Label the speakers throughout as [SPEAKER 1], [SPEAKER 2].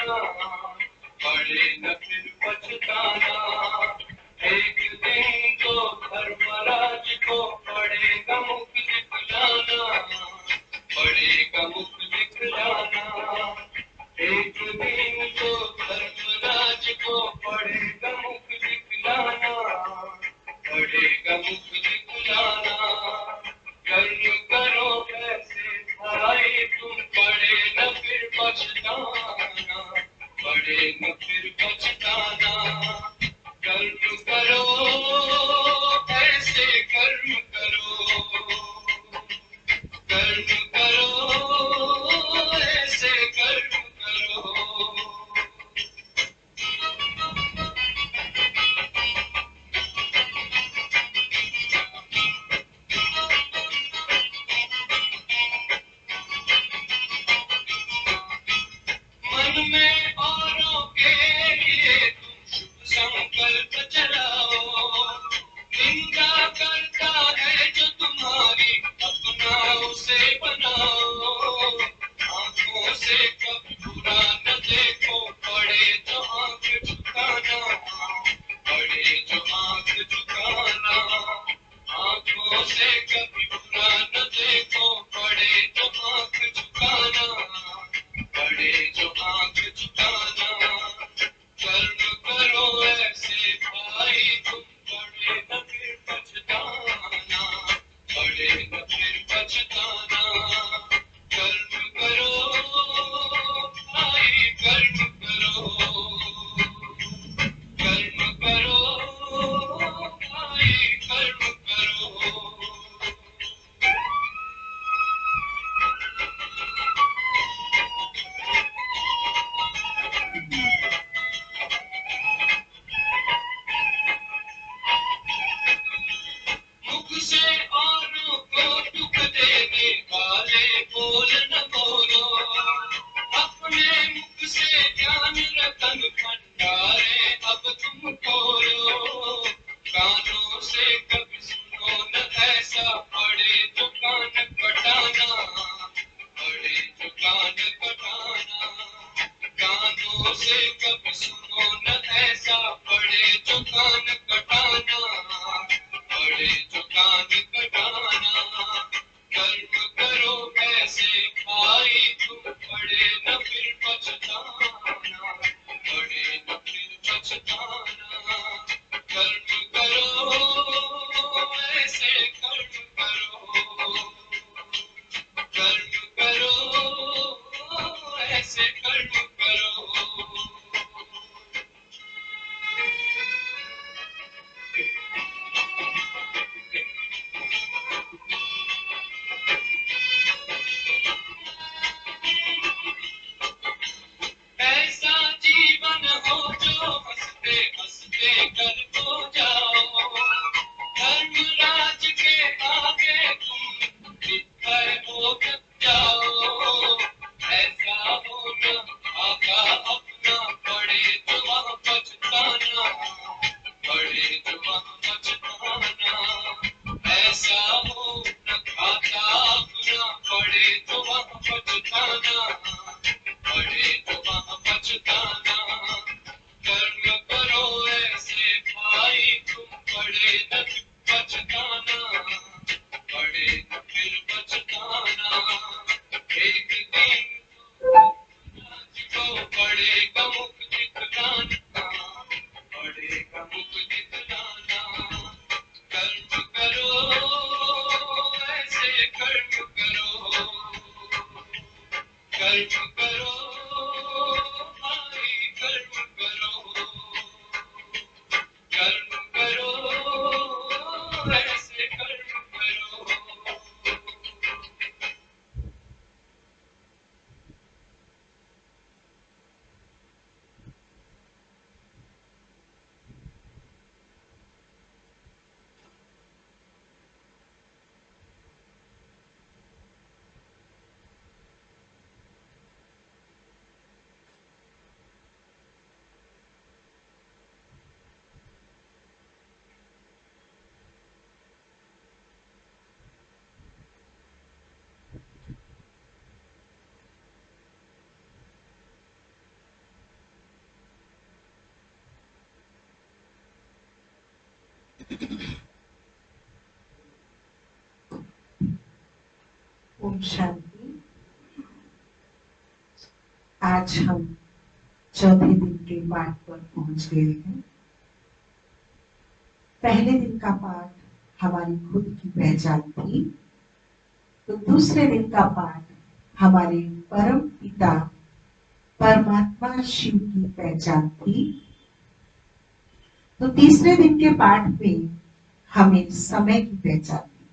[SPEAKER 1] पड़े न फिर पछताना। एक दिन तो धर्मराज को पड़ेगा मुख दिखलाना, पड़ेगा मुख दिखलाना। एक दिन तो धर्मराज को पड़ेगा मुख दिखलाना, पड़ेगा मुख दिखलाना। कर्म करो ऐसे भाई तुम, पड़े न फिर पछताना, पड़े न फिर पछताना। कर्म करो ऐसे कर्म करो, कर्म करो ऐसे कर्म करो। मन में औरों के लिए तुम शुभ संकल्प चलाओ, निंदा करता है जो तुम्हारी अपना उसे बनाओ। आंखों से कभी बुरा न देखो, पड़े तो आंख झुकाना, पड़े जो आंख झुकाना। आंखों से कभी बुरा न देखो, पड़े तो आंख झुकाना, पड़े जो आंख झुकाना। कर्म करो ऐसे भाई तुम, पड़े न फिर पछताना, पड़े न फिर पछताना। कर्म करो भाई कर्म करो, कर्म करो भाई कर्म करो। मुख से औरों को दुख देने वाले बोल न बोलो, अपने मुख से ज्ञान रतन भंडारे अब तुम खोलो। कानों से कभी सुनो न ऐसा, पड़े तो कान कटाना, पड़े तो कान कटाना। कानों से कभी सुनो न ऐसा, पड़े तो कान कटाना, पड़े जो कान कटाना। कर्म करो ऐसे भाई तुम, पड़े न फिर पछताना, पड़े न फिर पछताना। कर्म करो ऐसे कर्म करो, कर्म करो ऐसे कर्म करो। ऐसा जीवन हो जो हंसते हंसते कर तो जाओ, धर्मराज के आगे तुम निर्भय हो जाओ। ऐसा हो न आका अपना, पड़े जो वहाँ पछताना, पड़े जो वहाँ पछताना। ऐसा हो न खाता अपना, पड़े जो वहाँ पछताना, पड़े जो वहाँ पछताना। कर्म करो ऐसे भाई तुम, पड़े न फिर पछताना, पड़े न फिर पछताना। एक दिन को पड़ेगा मुख दिखलाना, पड़ेगा मुख दिखलाना। कर्म करो ऐसे कर्म करो, कर्म करो भाई कर्म करो, कर्म करो ऐसे कर्म करो।
[SPEAKER 2] ओम शांति। आज हम चौथे दिन के पाठ पर पहुंच गए हैं। पहले दिन का पाठ हमारी खुद की पहचान थी, तो दूसरे दिन का पाठ हमारे परम पिता परमात्मा शिव की पहचान थी। तो तीसरे दिन के पाठ में हमें समय की पहचान थी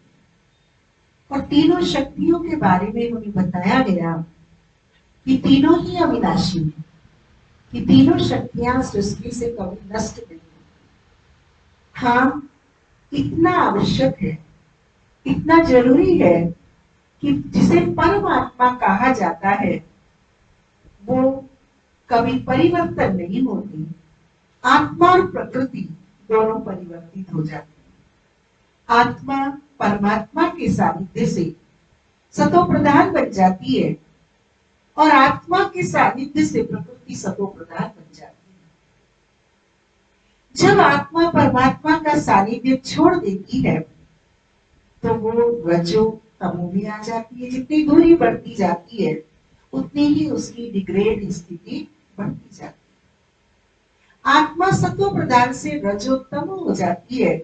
[SPEAKER 2] और तीनों शक्तियों के बारे में हमें बताया गया कि तीनों ही अविनाशी हैं, कि तीनों शक्तियां सृष्टि से कभी नष्ट नहीं होती। हाँ, इतना आवश्यक है, इतना जरूरी है कि जिसे परमात्मा कहा जाता है वो कभी परिवर्तन नहीं होती। आत्मा और प्रकृति दोनों परिवर्तित हो जाती है। आत्मा परमात्मा के सानिध्य से सतो प्रधान बन जाती है और आत्मा के सानिध्य से प्रकृति सतो प्रधान बन जाती है। जब आत्मा परमात्मा का सानिध्य छोड़ देती है तो वो रजो तमो में आ जाती है। जितनी दूरी बढ़ती जाती है उतनी ही उसकी डिग्रेड स्थिति बढ़ती जाती है। आत्मा सतो प्रधान से रजो तमो हो जाती है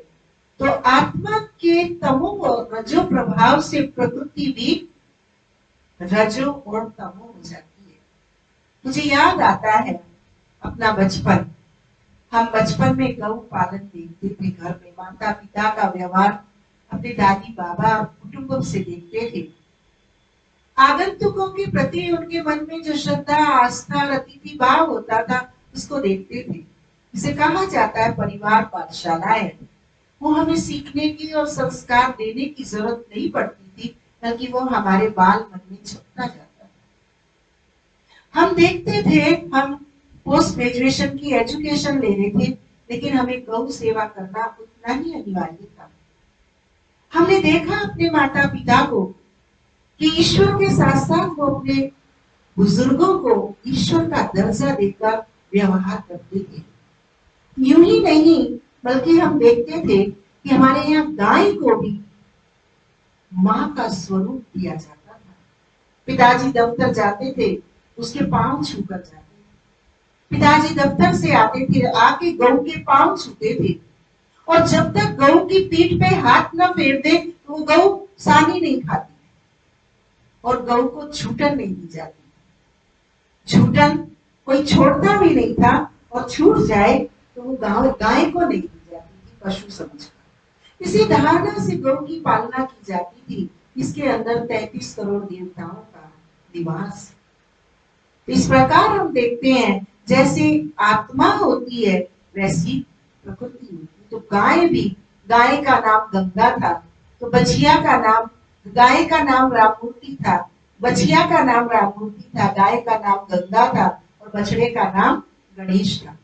[SPEAKER 2] तो आत्मा के तमो और रजो प्रभाव से प्रकृति भी रजो और तमो हो जाती है। मुझे याद आता है अपना बचपन। हम बचपन में गौ पालन देखते थे, घर में माता पिता का व्यवहार अपने दादी बाबा कुटुंब से देखते थे। आगंतुकों के प्रति उनके मन में जो श्रद्धा आस्था और अतिथि भाव होता था उसको देखते थे। इसे कहा जाता है परिवार पाठशालाएं। वो हमें सीखने की और संस्कार देने की जरूरत नहीं पड़ती थी, बल्कि वो हमारे बाल मन में छपता जाता था। हम देखते थे, हम पोस्ट ग्रेजुएशन की एजुकेशन ले रहे थे, लेकिन हमें गौ सेवा करना उतना ही अनिवार्य था। हमने देखा अपने माता पिता को कि ईश्वर के साथ साथ वो अपने बुजुर्गों को ईश्वर का दर्जा देकर व्यवहार करते थे। यूं ही नहीं बल्कि हम देखते थे कि हमारे यहाँ गाय को भी माँ का स्वरूप दिया जाता था। पिताजी दफ्तर जाते थे, उसके पांव छूकर जाते थे। पिताजी दफ्तर से आते थे, आके गौ के पांव छूते थे और जब तक गौ की पीठ पे हाथ न फेर दे तो वो गौ सानी नहीं खाती और गौ को छूटन नहीं दी जाती। छूटन कोई छोड़ता भी नहीं था और छूट जाए तो वो गाय को नहीं दी जाती थी, पशु समझकर। इसी धारणा से गौ की पालना की जाती थी। इसके अंदर 33 करोड़ देवताओं का निवास। इस प्रकार हम देखते हैं जैसे आत्मा होती है वैसी प्रकृति होती है। तो गाय भी, गाय का नाम गंगा था तो बछिया का नाम, गाय का नाम राममूर्ति था, बछिया का नाम राममूर्ति था, गाय का नाम गंगा था और बछड़े का नाम गणेश था।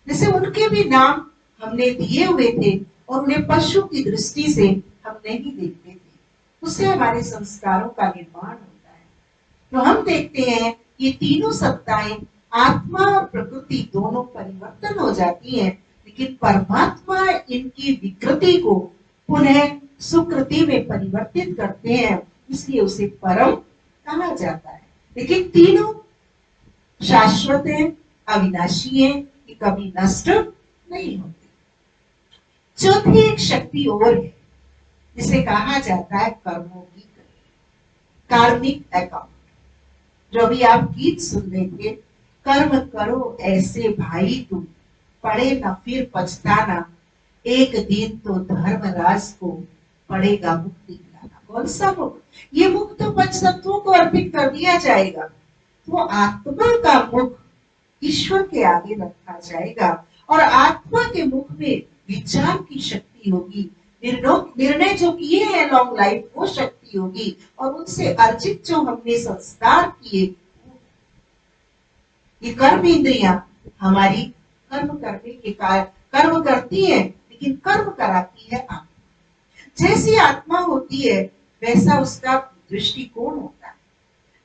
[SPEAKER 2] जैसे उनके भी नाम हमने दिए हुए थे और उन्हें पशु की दृष्टि से हम नहीं देखते थे। उससे हमारे संस्कारों का निर्माण होता है। तो हम देखते हैं ये तीनों सत्ताएं, आत्मा और प्रकृति दोनों परिवर्तन हो जाती हैं, लेकिन परमात्मा इनकी विकृति को पुनः सुकृति में परिवर्तित करते हैं, इसलिए उसे परम कहा जाता है। लेकिन तीनों शाश्वत है, अविनाशी है, कि कभी नष्ट नहीं होते। चौथी एक शक्ति और है जिसे कहा जाता है कर्मों की कार्मिक अकाउंट। जो भी आप गीत सुन रहे थे, कर्म करो ऐसे भाई तुम, पड़े न फिर पछताना, एक दिन तो धर्मराज को पड़ेगा मुख दिखलाना। कौन सा मुख? ये मुख तो पंच तत्वों को अर्पित कर दिया जाएगा। तो आत्मा का मुख ईश्वर के आगे रखा जाएगा और आत्मा के मुख में विचार की शक्ति होगी। निर्णय जो किए हैं लॉन्ग लाइफ वो शक्ति होगी और उनसे अर्जित जो हमने संस्कार किए, ये कर्म इंद्रियां हमारी कर्म करने के कारण कर्म करती है, लेकिन कर्म कराती है आत्मा। जैसी आत्मा होती है वैसा उसका दृष्टिकोण होता है,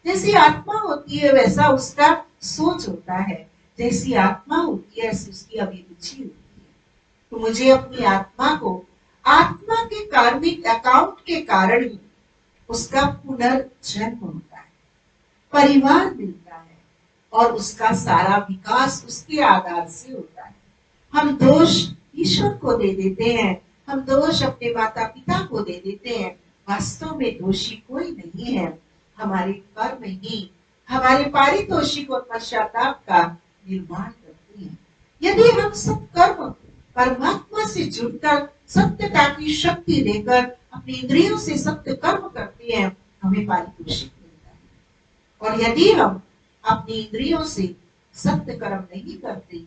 [SPEAKER 2] जैसी आत्मा होती है वैसा उसका सोच होता है, जैसी आत्मा होती है ऐसी उसकी अभिरुचि होती है। तो मुझे अपनी आत्मा को आत्मा के कार्मिक अकाउंट के कारण ही उसका पुनर्जन्म होता है, परिवार मिलता है और उसका सारा विकास उसके आधार से होता है। हम दोष ईश्वर को दे देते हैं, हम दोष अपने माता पिता को दे देते हैं। वास्तव में दोषी कोई नहीं है, हमारे कर्म ही हमारे पारितोषिक और पश्चाताप का निर्माण करते हैं। यदि हम सब कर्म परमात्मा से जुड़कर सत्यता की शक्ति देकर अपनी इंद्रियों से सत्य कर्म करते हैं, हमें पारितोषिक मिलता है। और यदि हम अपनी इंद्रियों से सत्य कर्म नहीं करते,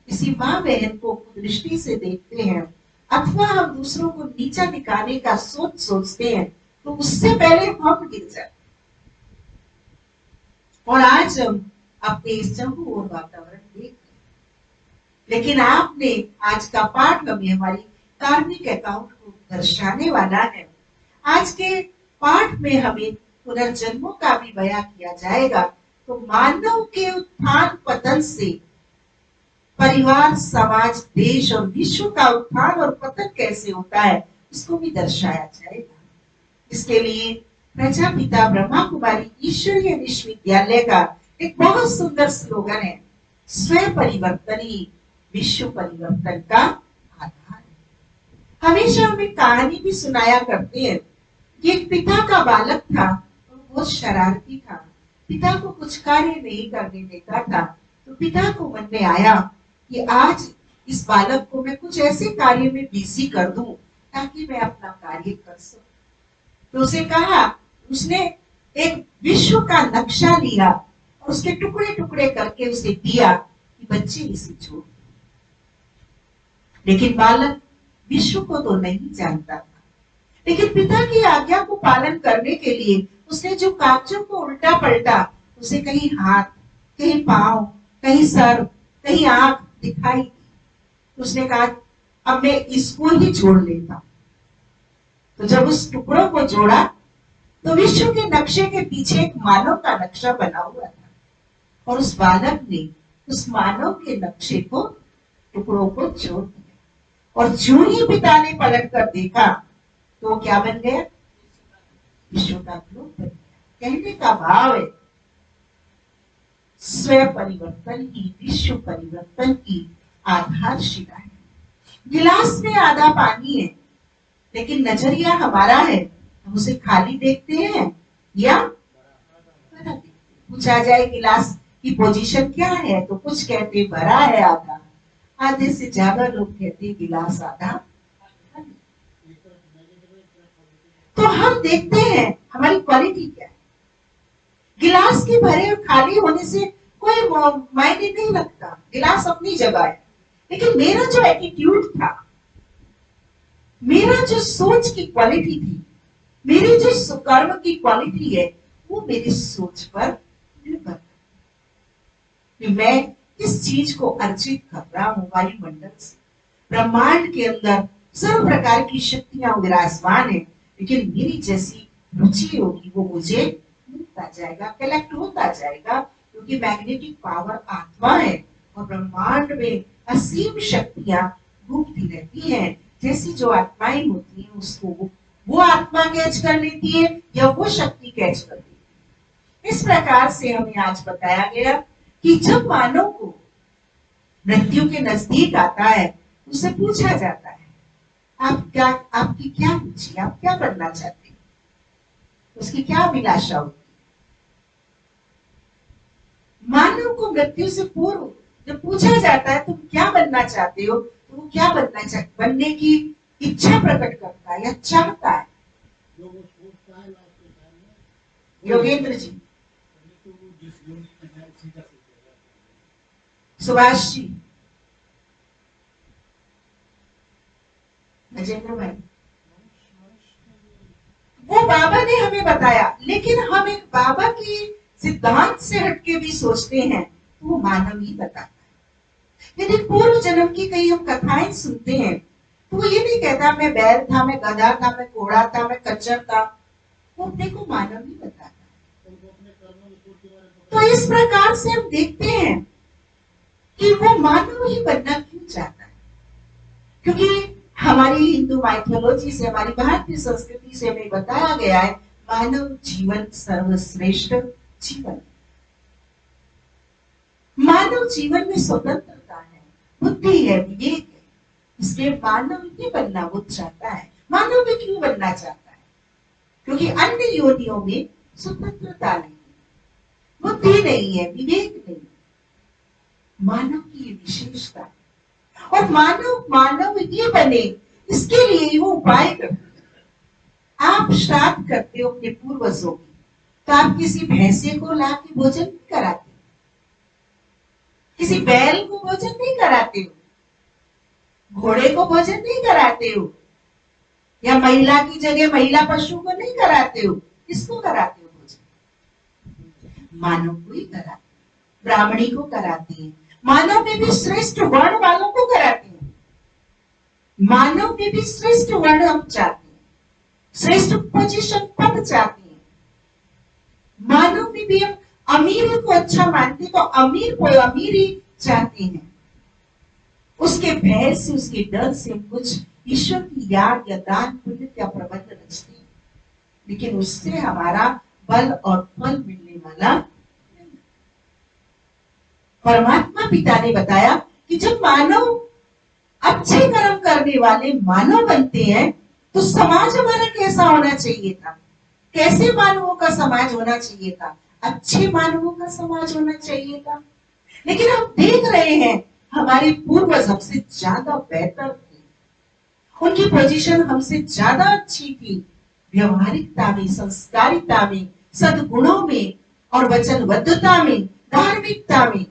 [SPEAKER 2] किसी माँ बहन को दृष्टि से देखते हैं अथवा हम दूसरों को नीचा दिखाने का सोचते हैं, तो उससे पहले हम गिर जाते। और आज हम अपने इस चाहू और वातावरण देख रहे हैं, लेकिन आपने आज का पाठ हमें हमारी कार्मिक अकाउंट को दर्शाने वाला है। आज के पाठ में हमें पुनर्जन्मों का भी बयां किया जाएगा। तो मानव के उत्थान पतन से परिवार, समाज, देश और विश्व का उत्थान और पतन कैसे होता है, उसको भी दर्शाया जाएगा। इसके लिए प्रजापिता ब्रह्मा कुमारी ईश्वरीय विश्वविद्यालय का एक बहुत सुंदर स्लोगन है, स्वयं परिवर्तन ही विश्व परिवर्तन का आधार है। हमेशा हमें कहानी भी सुनाया करते हैं कि एक पिता का बालक था, वो बहुत शरारती था, पिता को कुछ कार्य नहीं करने देता था। तो पिता को मन में आया कि आज इस बालक को मैं कुछ ऐसे कार्य में बिजी कर दूं ताकि मैं अपना कार्य कर सकूं। तो उसे कहा, उसने एक विश्व का नक्शा लिया और उसके टुकड़े टुकड़े करके उसे दिया कि बच्चे इसे छोड़। लेकिन बालक विश्व को तो नहीं जानता था, लेकिन पिता की आज्ञा को पालन करने के लिए उसने जो कागजों को उल्टा पलटा, उसे कहीं हाथ, कहीं पांव, कहीं सर, कहीं आंख दिखाई। उसने कहा अब मैं इसको ही जोड़ लेता हूं। तो जब उस टुकड़ों को जोड़ा तो विश्व के नक्शे के पीछे एक मानव का नक्शा बना हुआ था, और उस बालक ने उस मानव के नक्शे को, टुकड़ों को जोड़ दिया। और जो ही पिता ने पलट कर देखा तो क्या बन गया, विश्व का ग्लोब बन गया। कहने का भाव है स्वयं परिवर्तन ही विश्व परिवर्तन की आधारशिला है। गिलास में आधा पानी है, लेकिन नजरिया हमारा है, हम उसे खाली देखते हैं या भरा देखते हैं। पूछा जाए गिलास की पोजीशन क्या है, तो कुछ कहते भरा है आधा, आधे से ज्यादा लोग कहते गिलास आधा। तो हम देखते हैं हमारी क्वालिटी क्या है। गिलास के भरे और खाली होने से कोई मायने नहीं रखता, गिलास अपनी जगह है। लेकिन मेरा जो एटीट्यूड था, मेरा जो सोच की क्वालिटी थी, मेरी जो कर्म की क्वालिटी है, वो मेरी सोच पर निर्भर कि मैं किस चीज को अर्जित कर रहा हूं। वायुमंडल से, ब्रह्मांड के अंदर सर्व प्रकार की शक्तियां विराजमान है, लेकिन मेरी जैसी रुचि होगी वो मुझे मिलता जाएगा, कलेक्ट होता जाएगा, क्योंकि मैग्नेटिक पावर आत्मा है और ब्रह्मांड में असीम शक्तियां घूमती रहती हैं। जैसी जो आत्माएं होती हैं उसको वो आत्मा कैच कर लेती है या वो शक्ति कैच कर लेती है। इस प्रकार से हमें आज बताया गया कि जब मानव को मृत्यु के नजदीक आता है, उसे पूछा जाता है आपकी क्या रुचि, आप क्या बनना चाहते हैं, उसकी क्या अभिलाषा होती है। मानव को मृत्यु से पूर्व जब पूछा जाता है तुम क्या बनना चाहते हो, तो वो क्या बनने की इच्छा प्रकट करता है या चाहता है। योगेंद्र जी, सुभाष जी, राजेंद्र भाई, वो बाबा ने हमें बताया, लेकिन हम एक बाबा की सिद्धांत से हटके भी सोचते हैं तो वो मानव ही बताता है। यदि पूर्व जन्म की कई हम कथाएं सुनते हैं तो वो ये नहीं कहता मैं बैल था, मैं गधा था, मैं घोड़ा था, मैं खच्चर था, वो अपने को मानव ही बताता है। तो इस प्रकार से हम देखते हैं कि वो मानव ही बनना क्यों चाहता है, क्योंकि हमारी हिंदू माइथोलॉजी से, हमारी भारतीय संस्कृति से हमें बताया गया है मानव जीवन सर्वश्रेष्ठ जीवन। मानव जीवन में स्वतंत्रता है, बुद्धि है, विवेक है, इसलिए मानव नहीं बनना वो चाहता है। मानव में क्यों बनना चाहता है? क्योंकि अन्य योनियों में स्वतंत्रता नहीं, बुद्धि नहीं है, विवेक नहीं। मानव की ये विशेषता है, और मानव मानव ये बने इसके लिए वो उपाय करते हैं। आप श्राद्ध करते हो अपने पूर्वजों की, तो आप किसी भैंसे को ला के भोजन नहीं कराते, किसी बैल को भोजन नहीं कराते हो, घोड़े को भोजन नहीं कराते हो, या महिला की जगह महिला पशु को नहीं कराते हो। किसको कराते हो भोजन? मानव को ही कराते हैं, ब्राह्मणी को कराते हैं, मानव में भी श्रेष्ठ वर्ण वालों को कराते हैं। मानव में भी श्रेष्ठ वर्ण हम चाहते हैं, श्रेष्ठ पोजीशन पद चाहते हैं। मानव में भी हम अमीर को अच्छा मानते तो अमीर को अमीरी चाहते हैं। उसके भय से, उसके डर से कुछ ईश्वर की याद या दान पुण्य का प्रबंध रचते हैं, लेकिन उससे हमारा बल और फल मिलने वाला नहीं। परमात्मा पिता ने बताया कि जब मानव अच्छे कर्म करने वाले मानव बनते हैं तो समाज हमारा कैसा होना चाहिए था? कैसे मानवों का समाज होना चाहिए था? अच्छे मानवों का समाज होना चाहिए था। लेकिन हम देख रहे हैं हमारे पूर्वज हमसे ज्यादा बेहतर थे, उनकी पोजीशन हमसे ज्यादा अच्छी थी, व्यवहारिकता में, संस्कारिता में, सद्गुणों में और वचनबद्धता में, धार्मिकता में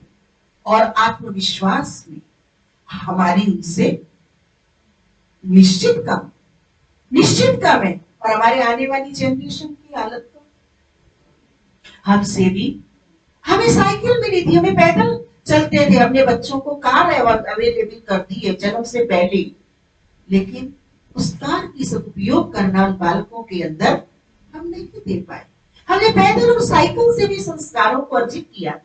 [SPEAKER 2] और आत्मविश्वास में हमारी उनसे निश्चित कम है। और हमारे आने वाली जनरेशन की हालत तो हमसे भी, हमें साइकिल मिली थी, हमें पैदल चलते थे, अपने बच्चों को कार अवेलेबल कर दी है जन्म से पहले, लेकिन उस कार की सदुपयोग करना उन बालकों के अंदर हम नहीं दे पाए। हमने पैदल और साइकिल से भी संस्कारों को अर्जित किया था,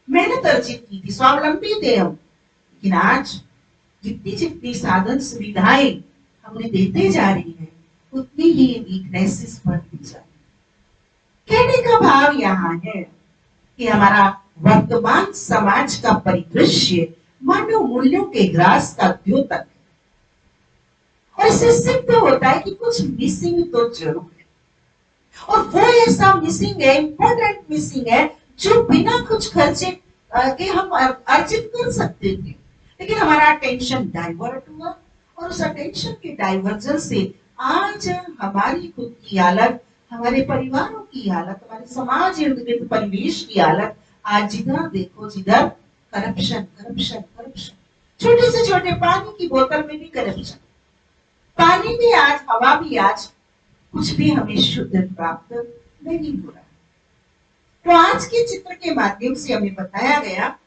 [SPEAKER 2] मेहनत अर्जित की थी, स्वावलंबी थे हम। लेकिन आज जितनी जितनी साधन सुविधाएं हमने देते जा रही है, उतनी ही वीकनेसेस बढ़ती जा रही है। कहने का भाव यहाँ है कि हमारा वर्तमान समाज का परिदृश्य मानव मूल्यों के ग्रास का द्योतक है, और इससे सिद्ध होता है कि कुछ मिसिंग तो जरूर है, और वो ऐसा मिसिंग है, इंपॉर्टेंट मिसिंग है, जो बिना कुछ खर्चे के हम अर्जित कर सकते थे। लेकिन हमारा अटेंशन डाइवर्ट हुआ, और उस अटेंशन के डाइवर्जन से आज हमारी खुद की हालत, हमारे परिवारों की हालत, हमारे समाज इर्द गिर्द परिवेश की हालत, आज जिधर देखो जिधर करप्शन करप्शन करप्शन। छोटे से छोटे पानी की बोतल में भी करप्शन, पानी भी आज, हवा भी आज, कुछ भी हमें शुद्ध प्राप्त नहीं हो रहा। तो आज के चित्र के माध्यम से हमें बताया गया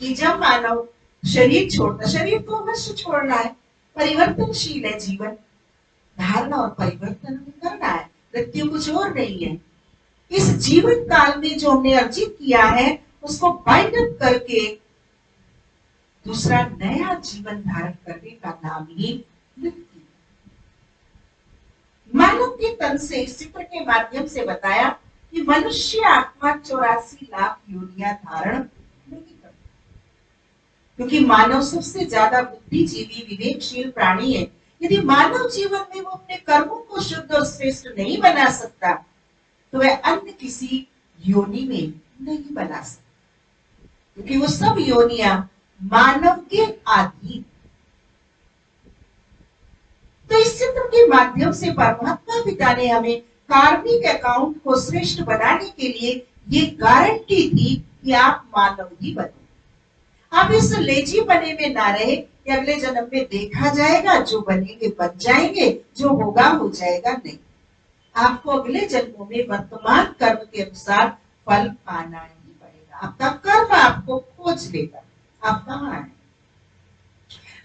[SPEAKER 2] कि जब मानव शरीर छोड़ता, शरीर तो अवश्य छोड़ना है, परिवर्तनशील है जीवन, धारणा और परिवर्तन हमें करना है, मृत्यु कुछ और नहीं है। इस जीवन काल में जो हमने अर्जित किया है उसको बाइंड अप करके दूसरा नया जीवन धारण करने का नाम ही मृत्यु। मानव के तन से इस चित्र के माध्यम से बताया कि मनुष्य आत्मा 84 लाख योनियां धारण नहीं करता, क्योंकि मानव सबसे ज्यादा बुद्धिजीवी विवेकशील प्राणी है। यदि मानव जीवन में वो अपने कर्मों को शुद्ध और श्रेष्ठ नहीं बना सकता, तो वह अन्य किसी योनि में नहीं बना सकता, क्योंकि वो सब योनियां मानव के अधीन। तो इस चित्र के माध्यम से परमात्मा पिता ने हमें कार्मिक अकाउंट को श्रेष्ठ बनाने के लिए ये गारंटी दी कि आप मानव ही बनो। आप इस लेजी बने में ना रहे कि अगले जन्म में देखा जाएगा, जो बनेंगे बन जाएंगे, जो होगा हो जाएगा। नहीं, आपको अगले जन्मों में वर्तमान कर्म के अनुसार फल पाना ही पड़ेगा। आपका कर्म आपको खोज लेगा, आप कहाँ आए।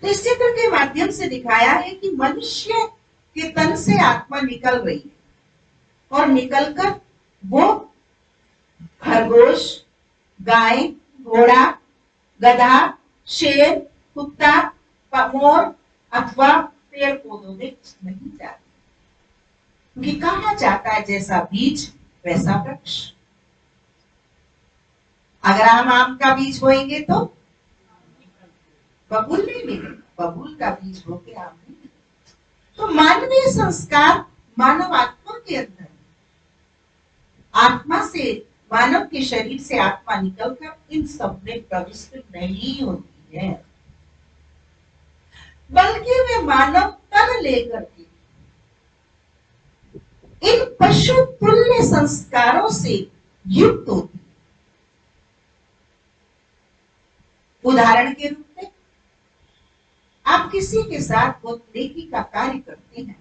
[SPEAKER 2] तो इस चित्र के माध्यम से दिखाया है कि मनुष्य के तन से आत्मा निकल रही है, और निकलकर वो खरगोश, गाय, घोड़ा, गधा, शेर, कुत्ता, मोर अथवा पेड़ पौधों में नहीं जाती, क्योंकि कहा जाता है जैसा बीज वैसा वृक्ष। अगर हम आम का बीज बोएंगे तो बबूल नहीं मिलेगा, बबूल का बीज बो के आम नहीं मिलेगा। तो मानवीय संस्कार मानव आत्मा के अंदर, आत्मा से, मानव के शरीर से आत्मा निकलकर इन सब में प्रविष्ट नहीं होती है, बल्कि वे मानव तन लेकर के इन पशु तुल्य संस्कारों से युक्त होती है। उदाहरण के रूप में आप किसी के साथ बहुत नेकी का कार्य करते हैं,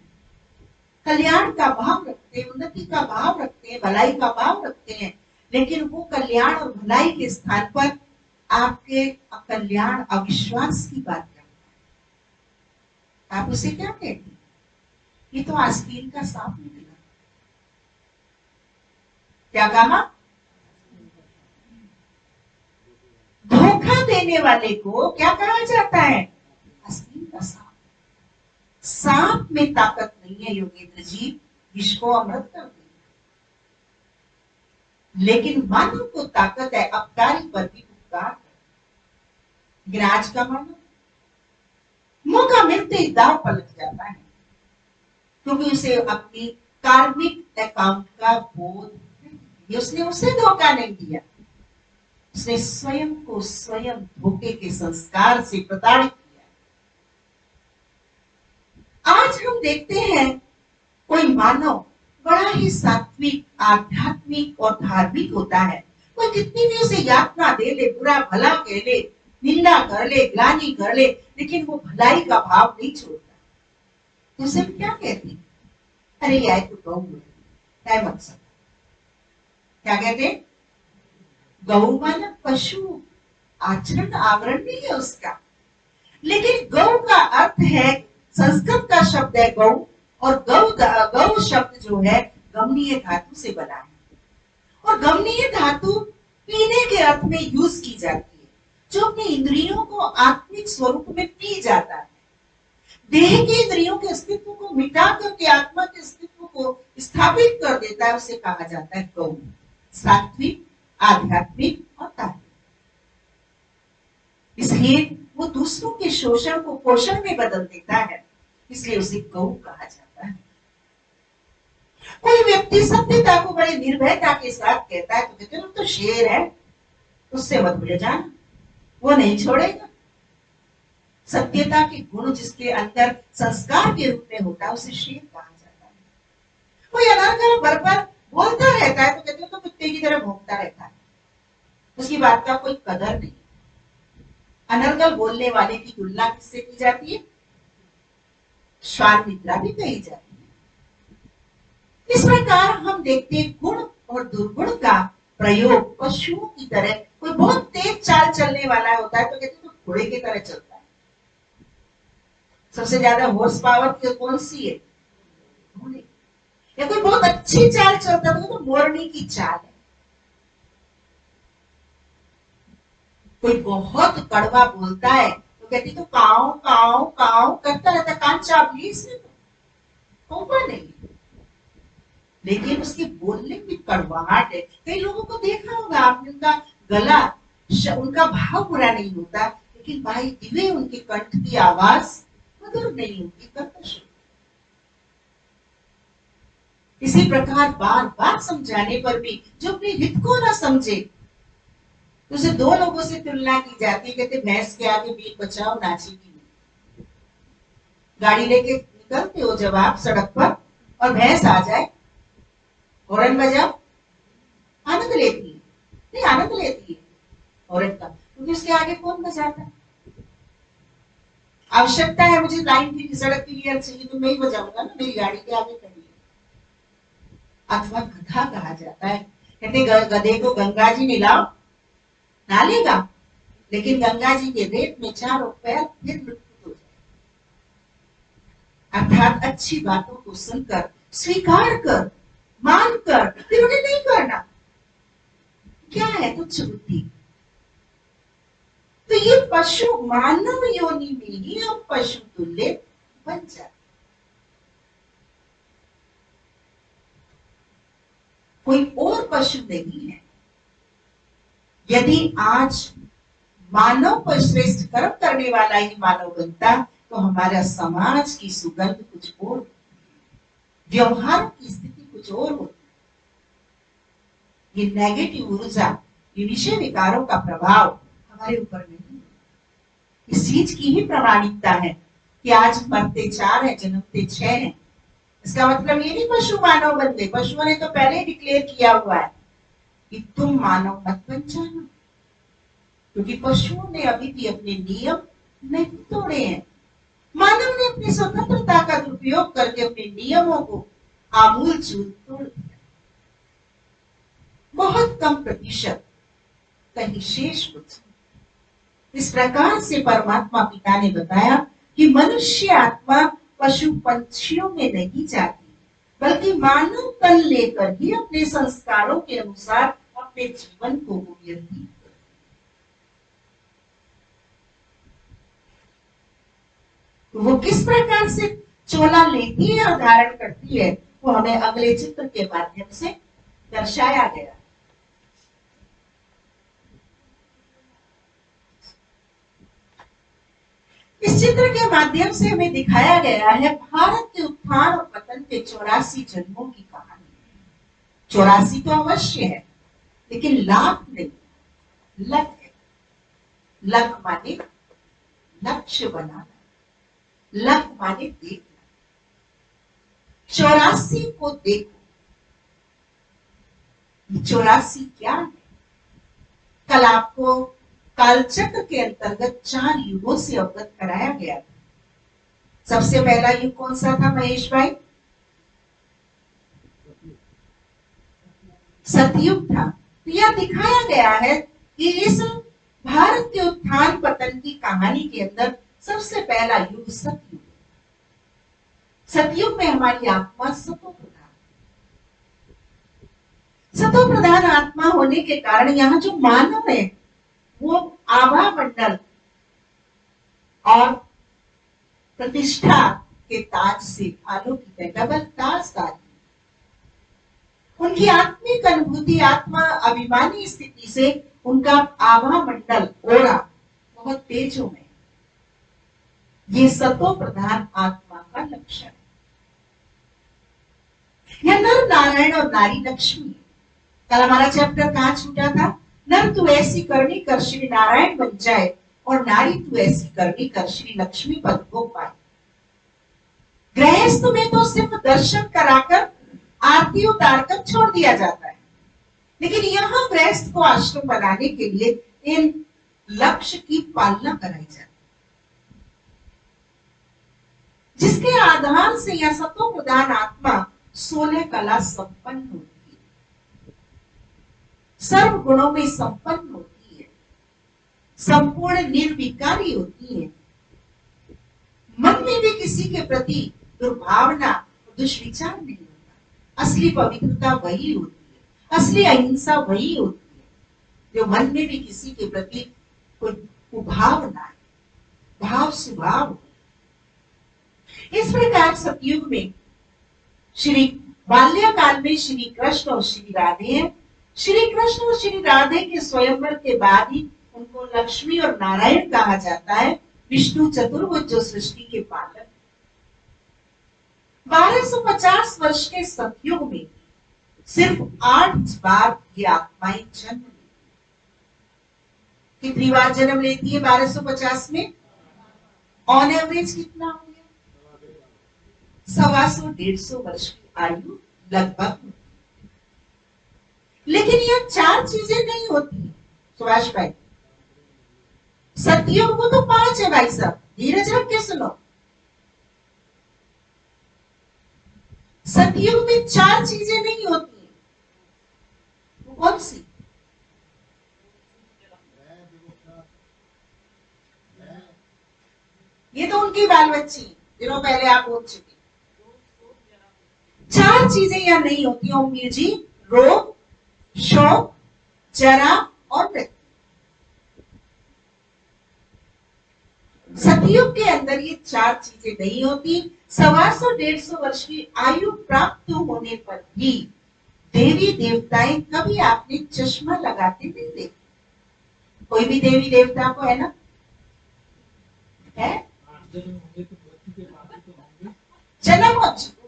[SPEAKER 2] कल्याण का भाव रखते हैं, उन्नति का भाव रखते हैं, भलाई का भाव रखते हैं, लेकिन वो कल्याण और भलाई के स्थान पर आपके अकल्याण अविश्वास की बात करते हैं, आप उसे क्या कहते हैं? ये तो आस्तीन का सांप निकला। क्या कहा? धोखा देने वाले को क्या कहा जाता है? आस्तीन का सांप। सांप में ताकत नहीं है योगेंद्र जी, विष को अमृत कर देगा, लेकिन मानव को ताकत है अपकारी पर भी उपकार। लेकिन आज का मानव मौका मिलते ही दाव पलट जाता है, क्योंकि उसे अपनी कार्मिक अकाउंट का बोध नहीं, उसने उसे धोखा नहीं दिया, उसने स्वयं को स्वयं धोखे के संस्कार से प्रताड़ित किया। आज हम देखते हैं कोई मानव बड़ा ही सात्विक, आध्यात्मिक और धार्मिक होता है, कोई कितनी भी उसे यातना दे ले, बुरा भला कह ले, निंदा कर ले, ग्लानि कर ले, लेकिन वो भलाई का भाव नहीं छोड़ता, तो उसे क्या कहते हैं? अरे यार तो गौ है मकसद। क्या कहते हैं? गौ माना पशु, आचरण आवरण नहीं है उसका, लेकिन गौ का अर्थ है, संस्कृत का शब्द है गौ, और गौ शब्द जो है गमनीय धातु से बना है, और गमनीय धातु पीने के अर्थ में यूज की जाती है, जो अपनी इंद्रियों को आत्मिक स्वरूप में पी जाता है, देह के इंद्रियों के अस्तित्व को मिटा करके आत्मा के अस्तित्व को स्थापित कर देता है, उसे कहा जाता है गौ। सात्विक, आध्यात्मिक और तात्विक। इसलिए वो दूसरों के शोषण को पोषण में बदल देता है, इसलिए उसे गौ कहा जाता है। कोई व्यक्ति सत्यता को बड़े निर्भयता के साथ कहता है, तो कहते हैं तो शेर है, उससे मत भूल जाना, वो नहीं छोड़ेगा। सत्यता के गुण जिसके अंदर संस्कार के रूप में होता है, उसे शेर कहा जाता है। कोई अनारकल बरबर बोलता रहता है, तो कहते हैं तो कुत्ते की तरह भौंकता रहता है, उसकी बात का कोई कदर नहीं। अनर्गल बोलने वाले की तुलना किससे की जाती है? श्वान निद्रा भी कही जाती है। इस प्रकार हम देखते हैं गुण और दुर्गुण का प्रयोग पशुओं की तरह, कोई बहुत तेज चाल चलने वाला होता है तो कहते हैं तो घोड़े की तरह चलता है। सबसे ज्यादा हॉर्स पावर कौन सी है? घोड़े। या कोई बहुत अच्छी चाल चलता है तो मोरनी की चाल है। कोई बहुत कड़वा बोलता है तो कहती तो काव काव काव करता रहता, कान चाप ली इसने तो नहीं, लेकिन उसके बोलने में कड़वाहट है। कई लोगों को देखा होगा आपने, उनका गला, उनका भाव बुरा नहीं होता, लेकिन भाई दिवे उनके कंठ की आवाज मधुर नहीं होती, कर्कश। इसी प्रकार बार बार समझाने पर भी जो अपने हित को ना समझे, उसे दो लोगों से तुलना की जाती है, कहते भैंस के आगे बीट बचाओ नाचेगी नहीं। गाड़ी लेके निकलते हो जब आप सड़क पर और भैंस आ जाए, हॉर्न बजाओ, आनंद लेती है? नहीं, आनंद लेती है औरत का, क्योंकि उसके आगे कौन बजाता है? आवश्यकता है मुझे लाइन की सड़क क्लियर चाहिए तो मैं ही बजाऊंगा ना, मेरी गाड़ी के आगे खड़ी है। अथवा गधा कहा जाता है, कहते गधे को गंगा जी मिलाओ, ना लेगा, लेकिन गंगा जी के रेत में चारों पैर फिर लुप्त हो जाए। अर्थात अच्छी बातों को सुनकर, स्वीकार कर, मान कर, फिर उन्हें नहीं करना, क्या है तुच्छ बुद्धि। तो ये पशु मानव योनि में ही अब पशु तुल्य बन जाते, कोई और पशु नहीं है। यदि आज मानव पर श्रेष्ठ कर्म करने वाला ही मानव बनता तो हमारा समाज की सुगंध कुछ और, व्यवहार की स्थिति कुछ और होती। ये नेगेटिव ऊर्जा, ये विषय विकारों का प्रभाव हमारे ऊपर नहीं, इस चीज की ही प्रामाणिकता है कि आज मरते 4 हैं, जन्मते 6 हैं। इसका मतलब ये नहीं पशु मानव बन गए, पशुओं ने तो पहले डिक्लेयर किया हुआ है कि तुम मानव मत बन जाना, क्योंकि पशुओं ने अभी भी अपने नियम नहीं तोड़े हैं। मानव ने अपनी स्वतंत्रता का दुरुपयोग करके अपने नियमों को आमूल चूल तोड़ दिया। बहुत कम प्रतिशत कहीं शेष बचे। इस प्रकार से परमात्मा पिता ने बताया कि मनुष्य आत्मा पशु पंछियों में नहीं जाती, बल्कि मानव तन लेकर ही अपने संस्कारों के अनुसार अपने जीवन को व्यतीत करती। वो किस प्रकार से चोला लेती है और धारण करती है, वो हमें अगले चित्र के माध्यम से दर्शाया गया। इस चित्र के माध्यम से हमें दिखाया गया है भारत के उत्थान और पतन के 84 जन्मों की कहानी। 84 तो अवश्य है, लेकिन लाख नहीं, लख है। लख माने लक्ष्य बनाना, लख माने देखना। 84 को देखो। 84 क्या है? कल आपको कालचक्र के अंतर्गत 4 युगों से अवगत कराया गया था। सबसे पहला युग कौन सा था महेश भाई? सतयुग था। तो यह दिखाया गया है कि इस भारत के उत्थान पतन की कहानी के अंदर सबसे पहला युग सतयुग। सतयुग में हमारी आत्मा सतो प्रधान, सतो प्रधान आत्मा होने के कारण यहाँ जो मानव है वो आभा मंडल और प्रतिष्ठा के ताज से आलोकित है, डबल ताजदार। उनकी आत्मिक अनुभूति, आत्मा अभिमानी स्थिति से उनका आभा मंडल ओरा बहुत तेजों में। ये सतो प्रधान आत्मा का लक्षण है। यह नर नारायण और नारी लक्ष्मी। कल हमारा चैप्टर कहां छूटा था? नर तू ऐसी करनी कर श्री नारायण बन जाए और नारी तू ऐसी करनी कर श्री लक्ष्मी पद को पाए। गृहस्थ में तो सिर्फ दर्शन कराकर आरती उतार कर छोड़ दिया जाता है, लेकिन यहाँ गृहस्थ को आश्रम बनाने के लिए इन लक्ष्य की पालना कराई जाती है, जिसके आधार से यह सतो प्रधान आत्मा 16 कला संपन्न होती है, सर्व गुणों में संपन्न होती है, संपूर्ण निर्विकारी होती है। मन में भी किसी के प्रति दुर्भावना, दुष्विचार नहीं होता। असली पवित्रता वही होती है, असली अहिंसा वही होती है, जो मन में भी किसी के प्रति कोई कुभाव ना है, भाव स्वभाव। इस प्रकार सतयुग में श्री बाल्यकाल में श्री कृष्ण और श्री राधे हैं। श्री कृष्ण और श्री राधे के स्वयंवर के बाद ही उनको लक्ष्मी और नारायण कहा जाता है। विष्णु चतुर्भुज जो सृष्टि के पालक। 1250 वर्ष के सतयुग में सिर्फ 8 बार ये आत्माएं जन्म लेती। कितनी बार जन्म लेती है 1250 में? ऑन एवरेज कितना हो गया? 125-150 वर्ष की आयु लगभग। लेकिन यह 4 चीजें नहीं होती सुभाष भाई। सतयुग को तो 5 है भाई साहब, धीरज रख के सुनो। सतयुग में 4 चीजें नहीं होती। वो कौन सी? ये तो उनकी बाल बच्ची जिन्हों पहले आप बोल चुके। 4 चीजें यह नहीं होती ओमवीर जी। रोग, शोक, जरा और मृत्यु। सतयुग के अंदर ये चार चीजें नहीं होती। 125-150 वर्ष की आयु प्राप्त होने पर भी देवी देवताएं कभी आपने चश्मा लगाते नहीं देखे। कोई भी देवी देवता को है ना, है जन्म,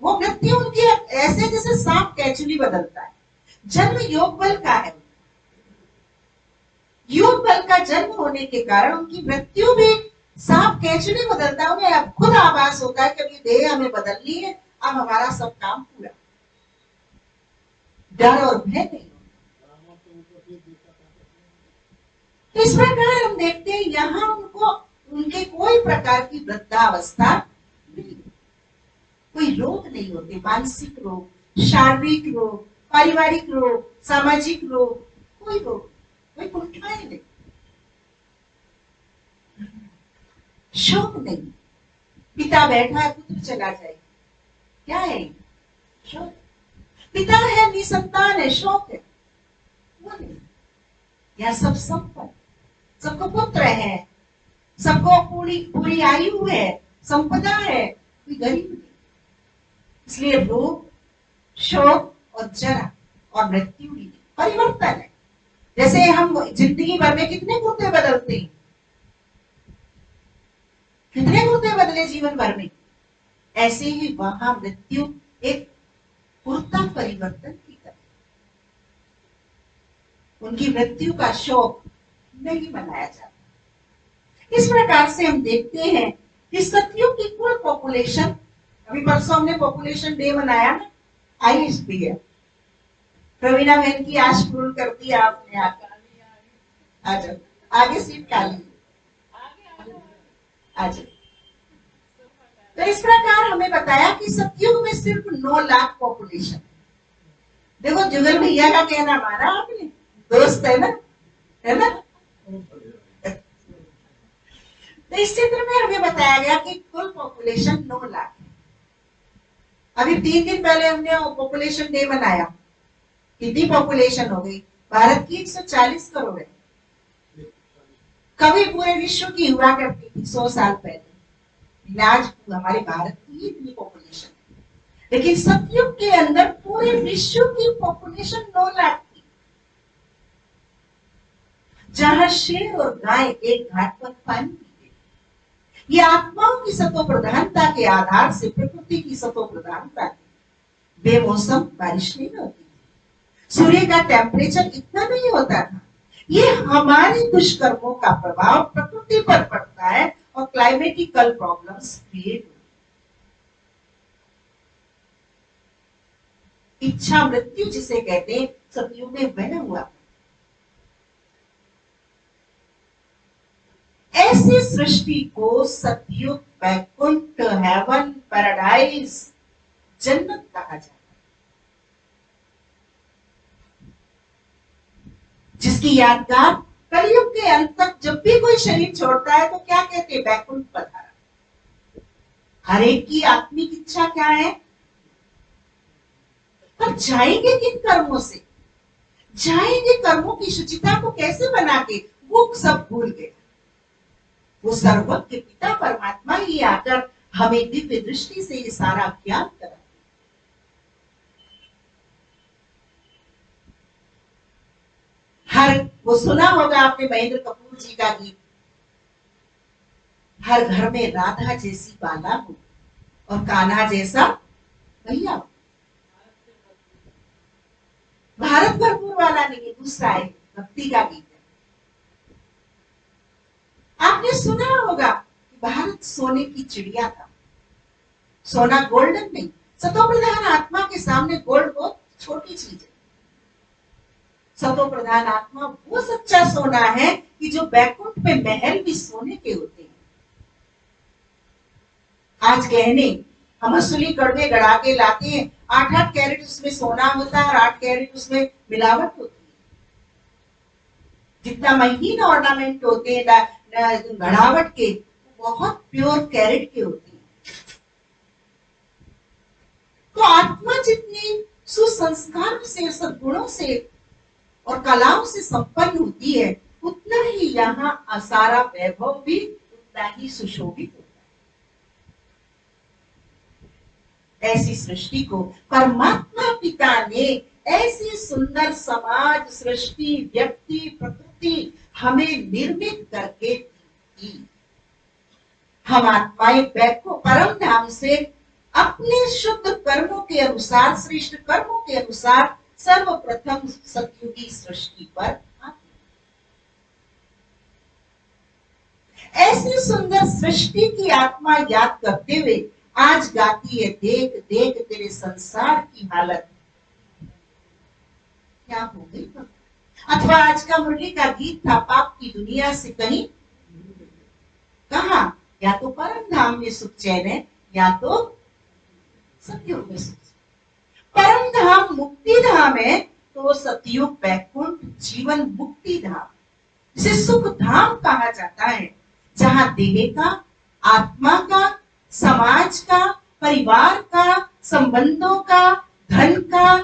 [SPEAKER 2] वो मृत्यु उनकी ऐसे जैसे सांप कैचुली बदलता है। जन्म योग बल का है, योग बल का जन्म होने के कारण उनकी मृत्यु भी सांप कैचुली बदलता है। उन्हें अब खुद आभास होता है कि अभी देह हमें बदलनी है, अब हमारा सब काम पूरा। डर और भय नहीं। तो इस प्रकार हम देखते हैं यहाँ उनको उनके कोई प्रकार की वृद्धावस्था नहीं, कोई रोग नहीं होते, मानसिक रोग, शारीरिक रोग, पारिवारिक रोग, सामाजिक रोग, कोई रोग, कोई कुंठाएं नहीं, शोक नहीं। पिता बैठा है, पुत्र चला जाए, क्या है शोक? पिता है, निसंतान है, शोक है वो नहीं। यह सब संपन्न, सबको पुत्र है, सबको पूरी पूरी आयु है, संपदा है, कोई गरीब नहीं। इसलिए रोग, शोक और जरा और मृत्यु ही परिवर्तन है। जैसे हम जिंदगी भर में कितने कुर्ते बदलते हैं, कितने कुर्ते बदले जीवन भर में, ऐसे ही वहां मृत्यु एक कुर्ता परिवर्तन की तरह। उनकी मृत्यु का शोक नहीं मनाया जाता। इस प्रकार से हम देखते हैं कि सतयुग की कुल पॉपुलेशन, अभी परसों हमने पॉपुलेशन डे मनाया ना, आयुष भी है। प्रवीणा बहन की आश पूर्ण कर दिया आपने। आ जाओ, आगे सीट खाली, आ जाओ। तो इस प्रकार हमें बताया कि सतयुग में सिर्फ 9 लाख पॉपुलेशन। देखो जुगल भैया का कहना माना आपने, दोस्त है ना, है ना। तो इस चित्र में हमें बताया गया कि कुल पॉपुलेशन 9 लाख है। अभी 3 दिन पहले हमने पॉपुलेशन डे मनाया, कितनी पॉपुलेशन हो गई? भारत की 140 करोड़ है। कभी पूरे विश्व की हुआ करती थी 100 साल पहले, आज हमारे भारत की इतनी पॉपुलेशन है। लेकिन सतयुग के अंदर पूरे विश्व की पॉपुलेशन 9 लाख थी। जहां शेर और गाय एक घाट पर पानी पीते, ये आत्माओं की सतो प्रधानता के आधार से प्रकृति की सतो प्रधानता थी। बेमौसम बारिश नहीं होती, सूर्य का टेम्परेचर इतना नहीं होता था। ये हमारे दुष्कर्मों का प्रभाव प्रकृति पर पड़ता है और क्लाइमेटिकल प्रॉब्लम्स क्रिएट होती है। इच्छा मृत्यु जिसे कहते हैं, सतयुग में वह हुआ। ऐसी सृष्टि को सतयुग, वैकुंठ, हेवन, पैराडाइज, जन्नत कहा जाता है। जिसकी यादगार कलयुग के अंत तक जब भी कोई शरीर छोड़ता है तो क्या कहते हैं? वैकुंठ पधारा। हर एक की आत्मिक इच्छा क्या है? पर जाएंगे किन कर्मों से? जाएंगे कर्मों की शुचिता को कैसे बना के? वो सब भूल गए। वो सर्वज्ञ पिता परमात्मा ही आकर हमें दिव्य दृष्टि से ये सारा ज्ञान करा। हर, वो सुना होगा आपने महेंद्र कपूर जी का गीत, हर घर में राधा जैसी बाला हो और कान्हा जैसा भैया। भारत भरपूर वाला नहीं है, दूसरा है, भक्ति का गीत है। आपने सुना होगा कि भारत सोने की चिड़िया था। सोना गोल्डन नहीं, सतो प्रधान आत्मा के सामने गोल्ड बहुत छोटी चीज है। सतो प्रधान आत्मा वो सच्चा सोना है कि जो बैकुंठ पे महल भी सोने के होते हैं। आज गहने हम असली कड़वे गड़ा के लाते हैं, 8-8 कैरेट उसमें सोना होता है और 8 कैरेट उसमें मिलावट होती है। जितना महीन ऑर्नामेंट होते हैं गढ़ावट के, बहुत प्योर कैरेट के होते हैं। तो आत्मा जितनी सुसंस्कार से, सद्गुणों से और कलाओं से संपन्न होती है, उतना ही यहाँ सारा वैभव भी उतना ही सुशोभित होता है। ऐसी सृष्टि को परमात्मा पिता ने ऐसी सुंदर समाज, सृष्टि, व्यक्ति, प्रकृति हमें निर्मित करके दी। हम आत्माएं बैको परम धाम से अपने शुद्ध कर्मों के अनुसार, श्रेष्ठ कर्मों के अनुसार सर्वप्रथम सतयुगी सृष्टि पर आते। ऐसी सुंदर सृष्टि की आत्मा याद करते हुए आज गाती है, देख देख तेरे संसार की हालत क्या हो गई। अथवा आज का मुरली का गीत था, पाप की दुनिया से कहीं कहा, या तो परम धाम में सुख चैन है, या तो सतयुग में सुख। परम धाम मुक्ति धाम है, तो सतयुग वैकुंठ जीवन मुक्ति धाम, जिसे सुख धाम कहा जाता है, जहां देह का, आत्मा का, समाज का, परिवार का, संबंधों का, धन का,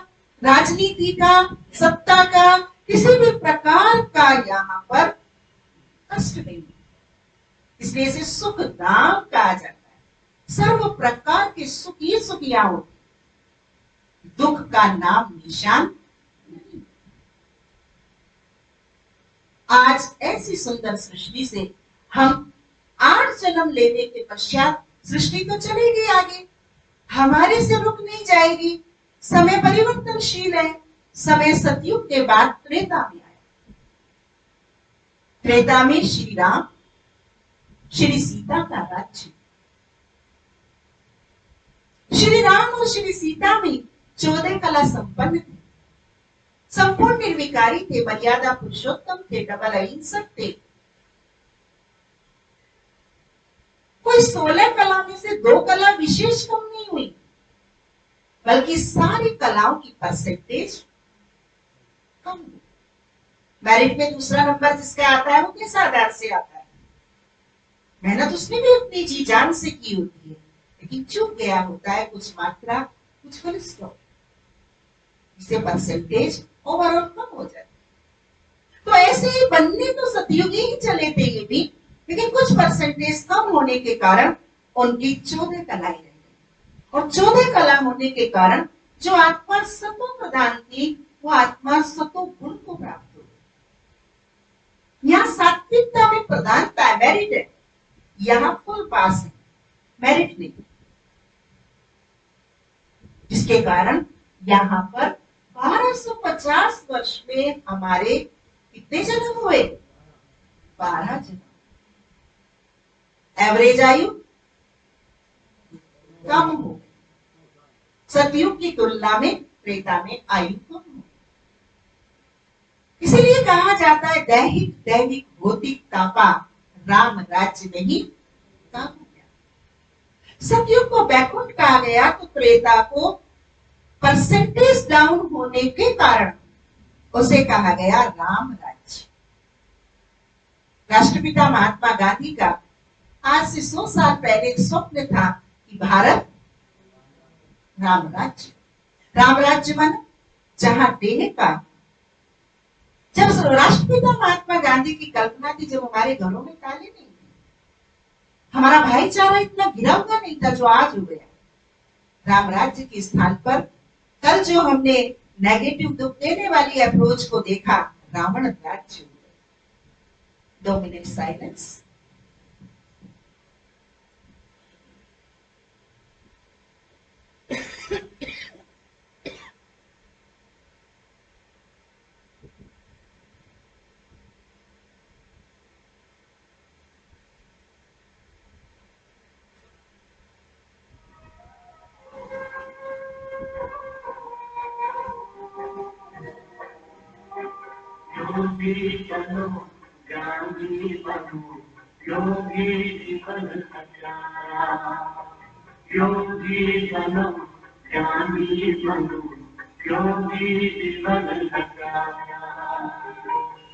[SPEAKER 2] राजनीति का, सत्ता का, किसी भी प्रकार का यहाँ पर कष्ट नहीं, इसलिए इसे सुख धाम कहा जाता है। सर्व प्रकार के सुख ही सुख यहाँ होते, दुख का नाम निशान नहीं। आज ऐसी सुंदर सृष्टि से हम 8 जन्म लेने के पश्चात सृष्टि तो चलेगी आगे, हमारे से रुक नहीं जाएगी। समय परिवर्तनशील है। समय सतयुग के बाद त्रेता में आया। त्रेता में श्री राम, श्री सीता का राज्य। श्री राम और श्री सीता में 14 कला संपन्न थे, संपूर्ण निर्विकारी थे, मर्यादा पुरुषोत्तम थे, डबल अहिंसक थे। कोई 16 कला में से 2 कला विशेष कम नहीं हुई, बल्कि सारी कलाओं की परसेंटेज कम हुई। मेरिट में दूसरा नंबर जिसका आता है वो किस आधार से आता है? मेहनत उसने भी अपनी जी जान से की होती है, लेकिन चूक गया होता है कुछ मात्रा, कुछ कोलेस्ट्रॉल, इससे परसेंटेज ओवरऑल कम हो जाती है। तो ऐसे ही बनने तो सतयुगी ही चले थे ये भी, लेकिन कुछ परसेंटेज कम होने के कारण उनकी 14 कलाएं रह गई, और 14 कला होने के कारण जो आत्मा सतो प्रधान थी, वो आत्मा सतो गुण को प्राप्त हो गई। यहाँ सात्विकता में प्रधानता है, मेरिट है, यहाँ फुल पास है, मेरिट नहीं, जिसके कारण यहाँ पर 1250 वर्ष में हमारे कितने जन्म हुए? 12 जन्म। एवरेज आयु कम हो गई, सतयुग की तुलना में त्रेता में आयु कम हो गई। इसीलिए कहा जाता है, दैहिक दैविक भौतिक तापा राम राज्य नहीं काम हो गया। सतयुग को बैकुंठ कहा गया, तो त्रेता को परसेंटेज डाउन होने के कारण उसे कहा गया राम राज्य। राष्ट्रपिता महात्मा गांधी का आज से 100 साल पहले एक स्वप्न था कि भारत राम राज्य, राम राज्य माने जहां देह का, जब राष्ट्रपिता महात्मा गांधी की कल्पना थी, जब हमारे घरों में ताले नहीं थे, हमारा भाईचारा इतना गिरा हुआ नहीं था जो आज हो गया, राम राज्य के स्थान पर कल जो हमने नेगेटिव दुख देने वाली अप्रोच को देखा, रावण राज्य। 2 मिनट साइलेंस।
[SPEAKER 1] योगी बनो ज्ञानी बनो, योगी जीवन हजारा। योगी बनो ज्ञानी बनो, योगी जीवन हजारा।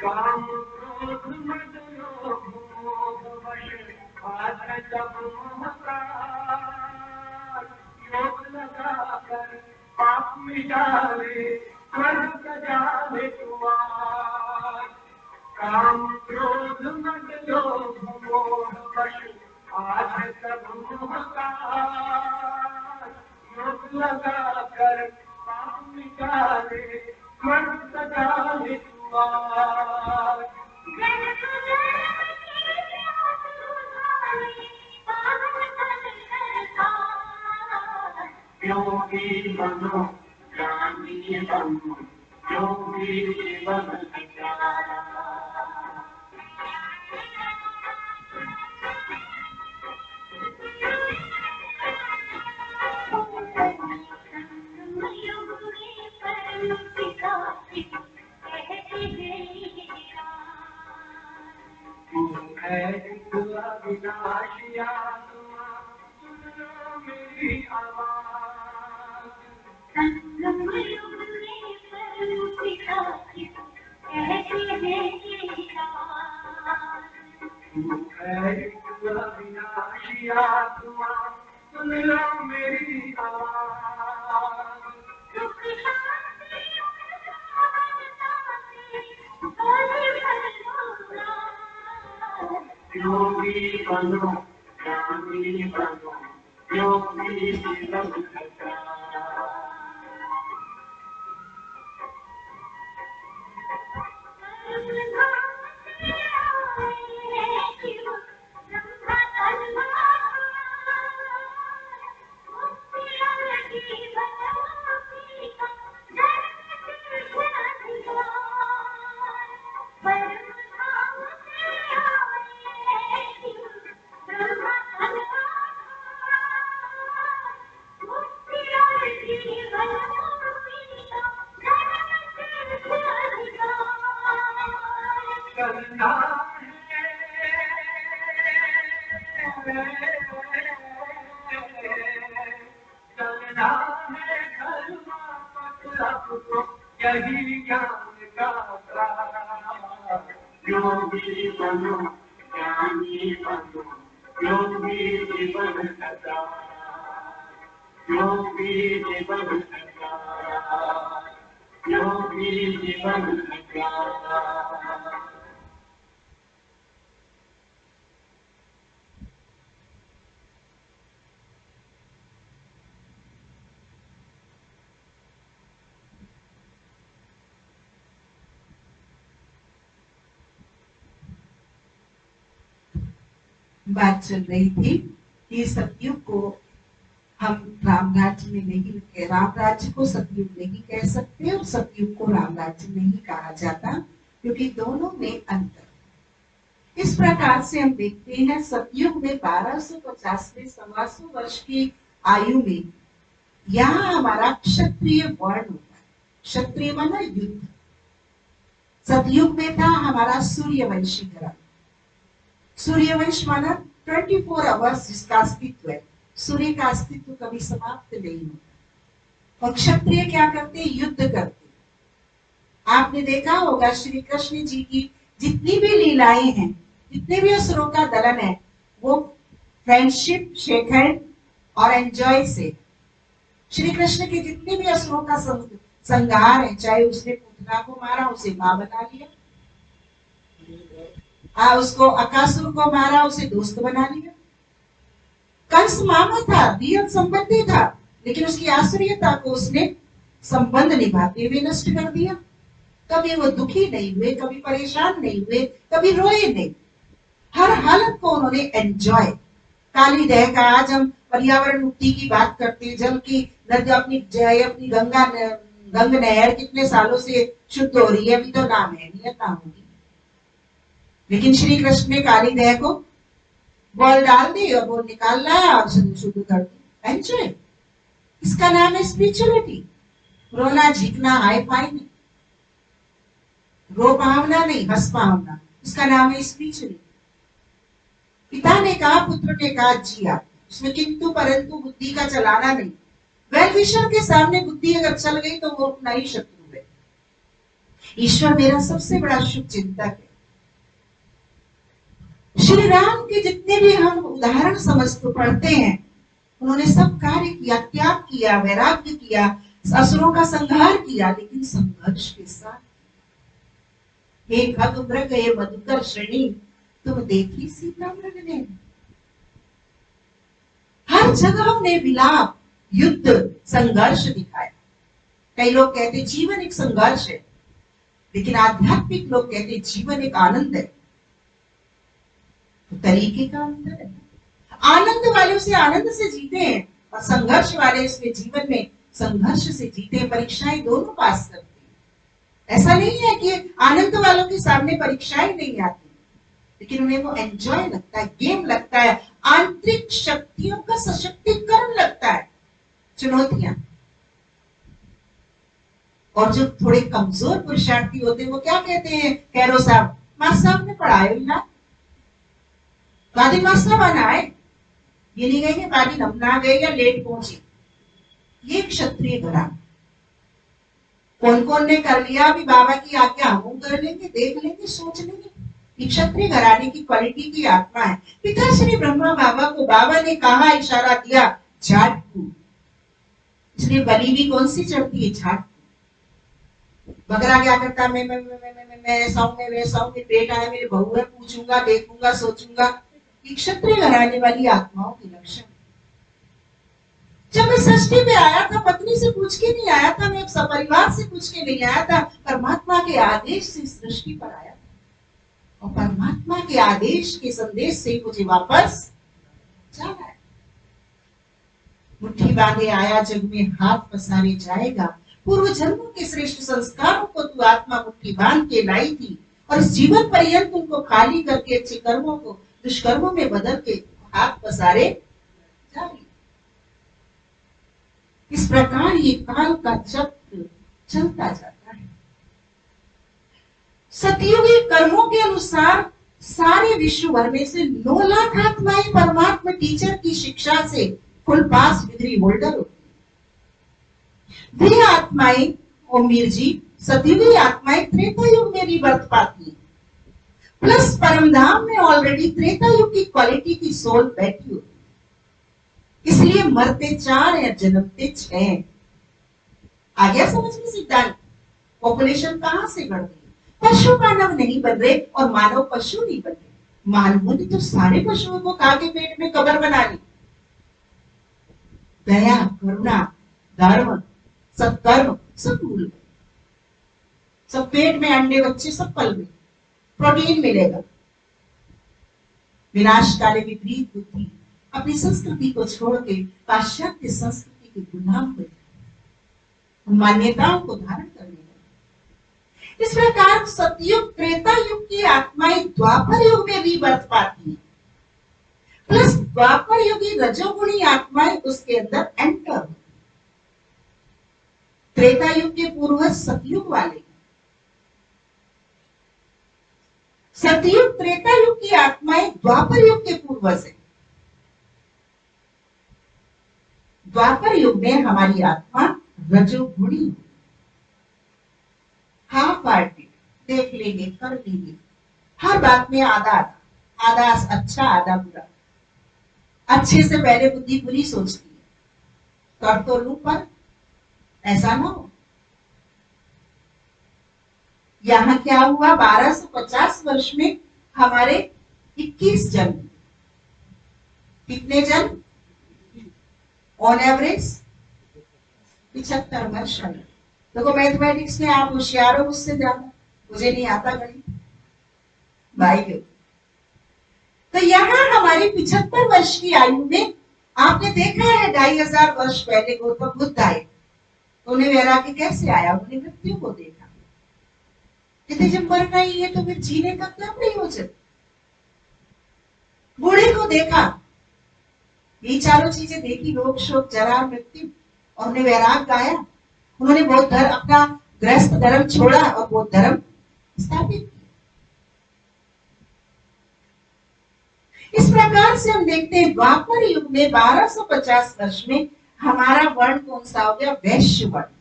[SPEAKER 1] काम क्रोध मद लोभ मोह वश, बाध जब ममकार। योग लगा कर पाप मिटावे, स्वर्ग जावे द्वार। काम क्रोध मद लोभ मोह कश आज सब होता योग लगा कर पाप निकाले मन सदा हितवार योगी बनो ज्ञानी बनो योगी जीवन सच्चारा अविनाशी आत्मा सुन लो मेरी आवाज अविनाशी आत्मा सुन लो मेरी आवाज योगी बनो ज्ञानी बनो योगी जीवन सच्चारा करना चलना है धर्म पथ तो यही ज्ञान का द्वार योगी बनो ज्ञानी बनो योगी जीवन सच्चारा योगी जीवन सच्चारा योगी जीवन सच्चारा
[SPEAKER 2] बात चल रही थी कि सतयुग को हम राम राज्य में नहीं, राम राज्य को सतयुग नहीं कह सकते और सतयुग को राम राज्य नहीं कहा जाता क्योंकि दोनों में अंतर। इस प्रकार से हम देखते हैं सतयुग में 1250 में 125 वर्ष की आयु में यहाँ हमारा क्षत्रिय वर्ण होता है। क्षत्रिय माना युद्ध। सतयुग में था हमारा सूर्यवंशी धर्म। सूर्यवंश माना 24 आवर्स जिसका अस्तित्व है, सूर्य का अस्तित्व कभी समाप्त नहीं होता। और क्षत्रिय क्या करते, युद्ध करते। आपने देखा होगा श्री कृष्ण जी की जितनी भी लीलाएं हैं, जितने भी असुरों का दलन है, वो फ्रेंडशिप, शेक हैंड और एंजॉय से। श्री कृष्ण के जितने भी असुरों का संहार है, चाहे उसने पुतना को मारा उसे मां बना लिया, उसको अकासुर को मारा उसे दोस्त बना लिया। कंस मामा था, रियल संबंधी था, लेकिन उसकी आसुरियता को उसने संबंध निभाते हुए नष्ट कर दिया। कभी वो दुखी नहीं हुए, कभी परेशान नहीं हुए, कभी रोए नहीं। हर हालत को उन्होंने एंजॉय। काली दह का आज हम पर्यावरण मुक्ति की बात करते हैं, जल की नदी अपनी गंग नहर कितने सालों से शुद्ध हो रही है, अभी तो नाम है नियत ना होगी। लेकिन श्री कृष्ण ने काली दह को बॉल डाल दी और वो निकाल लाया और शुद्ध कर दी। एंजॉय, इसका नाम है स्पिरिचुअलिटी। रोना झिकना हाई फाई नहीं, रो भावना नहीं, हंस भावना, इसका नाम है स्पिरिचुअलिटी। पिता ने कहा, पुत्र ने कहा, जिया, उसमें किंतु परंतु बुद्धि का चलाना नहीं। वेल विशर के सामने बुद्धि अगर चल गई तो वो अपना ही शत्रु है। ईश्वर मेरा सबसे बड़ा शुभ चिंतक है। श्री राम के जितने भी हम उदाहरण समझते पढ़ते हैं, उन्होंने सब कार्य किया, त्याग किया, वैराग्य किया, असुरों का संहार किया, लेकिन संघर्ष के साथ। हे खग मृग हे मधुकर श्रेणी, तुम देखी सीता मृग ने, हर जगह हमने विलाप, युद्ध, संघर्ष दिखाया। कई लोग कहते जीवन एक संघर्ष है, लेकिन आध्यात्मिक लोग कहते जीवन एक आनंद है। तो तरीके का अंतर है। आनंद वाले उसे आनंद से जीते हैं और संघर्ष वाले उसके जीवन में संघर्ष से जीते हैं, परीक्षाएं दोनों पास करते हैं। ऐसा नहीं है कि आनंद वालों के सामने परीक्षाएं नहीं आती, लेकिन उन्हें वो एंजॉय लगता है, गेम लगता है, आंतरिक शक्तियों का सशक्तिकरण लगता है, चुनौतियां। और जो थोड़े कमजोर पुरुषार्थी होते हैं वो क्या कहते हैं, कैरो साहब मास्टर साहब ने पढ़ाया ही ना, दादी मास्टर बना है, ये नहीं कहेंगे दादी नमना गए या लेट पहुंची। ये क्षत्रिय घराना। कौन कौन ने कर लिया अभी बाबा की आज्ञा हम कर लेंगे, देख लेंगे, सोच लेंगे। क्षत्रिय घराने की क्वालिटी की आत्मा है। पिता श्री ब्रह्मा बाबा को बाबा ने कहा, इशारा दिया झाट को, इसलिए बलि भी कौन सी चढ़ती है, झाट। बकरा क्या करता, मैं ऐसा हूं, पेट आया, मेरे बहू है, पूछूंगा, देखूंगा, सोचूंगा। क्षत्रिय घराने वाली आत्माओं के लक्षण। जब मैं सृष्टि पे आया था, पत्नी से पूछ के नहीं आया था, मैं सपरिवार से पूछ के नहीं आया था, परमात्मा के आदेश से सृष्टि पर आया था और परमात्मा के आदेश के संदेश से मुझे वापस जाना है। मुट्ठी बांधे आया जग में, हाथ पसारे जाएगा। पूर्व जन्मों के श्रेष्ठ संस्कारों को तू आत्मा मुट्ठी बांध के लाई थी और इस जीवन पर्यंत उनको खाली करके अच्छे कर्मों को दुष्कर्मों में बदल के हाथ पसारे जा रही। इस प्रकार ये काल का चक्र चलता जाता है। सतयुगी कर्मों के अनुसार सारे विश्व भर में से 9 लाख आत्माएं परमात्मा टीचर की शिक्षा से फुल पास डिग्री होल्डर होती। वे आत्माएं ओमीर जी, सतयुगी आत्माएं त्रेता युग में भी बर्थ पाती है, प्लस परमधाम में ऑलरेडी त्रेता युग की क्वालिटी की सोल बैठी होती है। इसलिए मरते 4 या जन्मते 6। आ गया समझ में सिद्धांत? पॉपुलेशन कहां से बढ़ गई? पशु मानव नहीं बन रहे और मानव पशु नहीं बन रहे। मानवों ने तो सारे पशुओं को खा के पेट में कब्र बना ली। दया, करुणा, धर्म, सत्कर्म सब भूल गए। सब पेट में अंडे बच्चे सब पल गए, प्रोटीन मिलेगा। विनाशकाले विपरीत बुद्धि अपनी संस्कृति को छोड़ के पाश्चात्य संस्कृति के गुलाम हो गए, मान्यताओं को धारण करने लगे। इस प्रकार सतयुग त्रेता युग की आत्माएं द्वापर युग में भी बर्थ पाती हैं, प्लस द्वापर युगी रजोगुणी आत्माएं उसके अंदर एंटर। त्रेता युग के पूर्वज सतयुग वाले, सतयुग त्रेता युग की आत्माएं द्वापर युग के पूर्वज है। द्वापर युग में हमारी आत्मा रजोगुणी, हाफ हार्टेड, देख लेंगे, कर लेंगे, हर बात में आधा आधा, आधा अच्छा आधा बुरा। अच्छे से पहले बुद्धि बुरी सोचती है, कर तो लू पर ऐसा ना हो। यहां क्या हुआ, 1250 वर्ष में हमारे 21 जन्म। कितने जन्म? ऑन एवरेज 75 वर्ष। देखो मैथमेटिक्स में आप होशियार हो मुझसे ज्यादा, मुझे नहीं आता गणित भाई क्यों। तो यहाँ हमारी 75 वर्ष की आयु में आपने देखा है 2500 वर्ष पहले गौतम बुद्ध आए, उन्हें वैराग्य कैसे आया? उन्होंने मृत्यु को देखा। कहते जब मरना ही है तो फिर जीने का क्या प्रयोजन? बूढ़े को देखा, ये चारों चीजें देखी, रोग शोक जरा मृत्यु, और उन्हें वैराग गाया। उन्होंने बौद्ध धर्म, अपना गृहस्थ धर्म छोड़ा और बौद्ध धर्म स्थापित किया। इस प्रकार से हम देखते हैं द्वापर युग में 1250 वर्ष में हमारा वर्ण कौन सा हो गया? वैश्य वर्ण।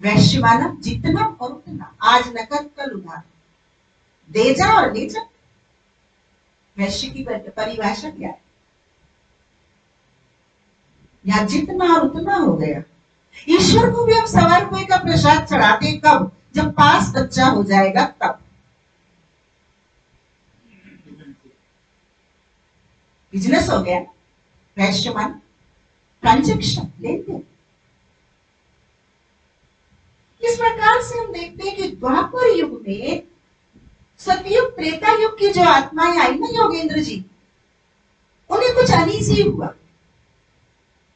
[SPEAKER 2] वैश्य माना जितना और उतना, आज नकद कल उधार, दे जा और ले जा। वैश्य की परिभाषा क्या है? यहाँ जितना और उतना हो गया। ईश्वर को भी हम 1.25 रुपए का प्रसाद चढ़ाते कब? जब पास बच्चा हो जाएगा तब। बिजनेस हो गया, वैश्यमान, ट्रांजेक्शन, लेन देन। इस प्रकार से हम देखते हैं कि द्वापर युग में, सतयुग त्रेता युग की जो आत्माएं आई ना योगेंद्र जी, उन्हें कुछ अनीसी हुआ।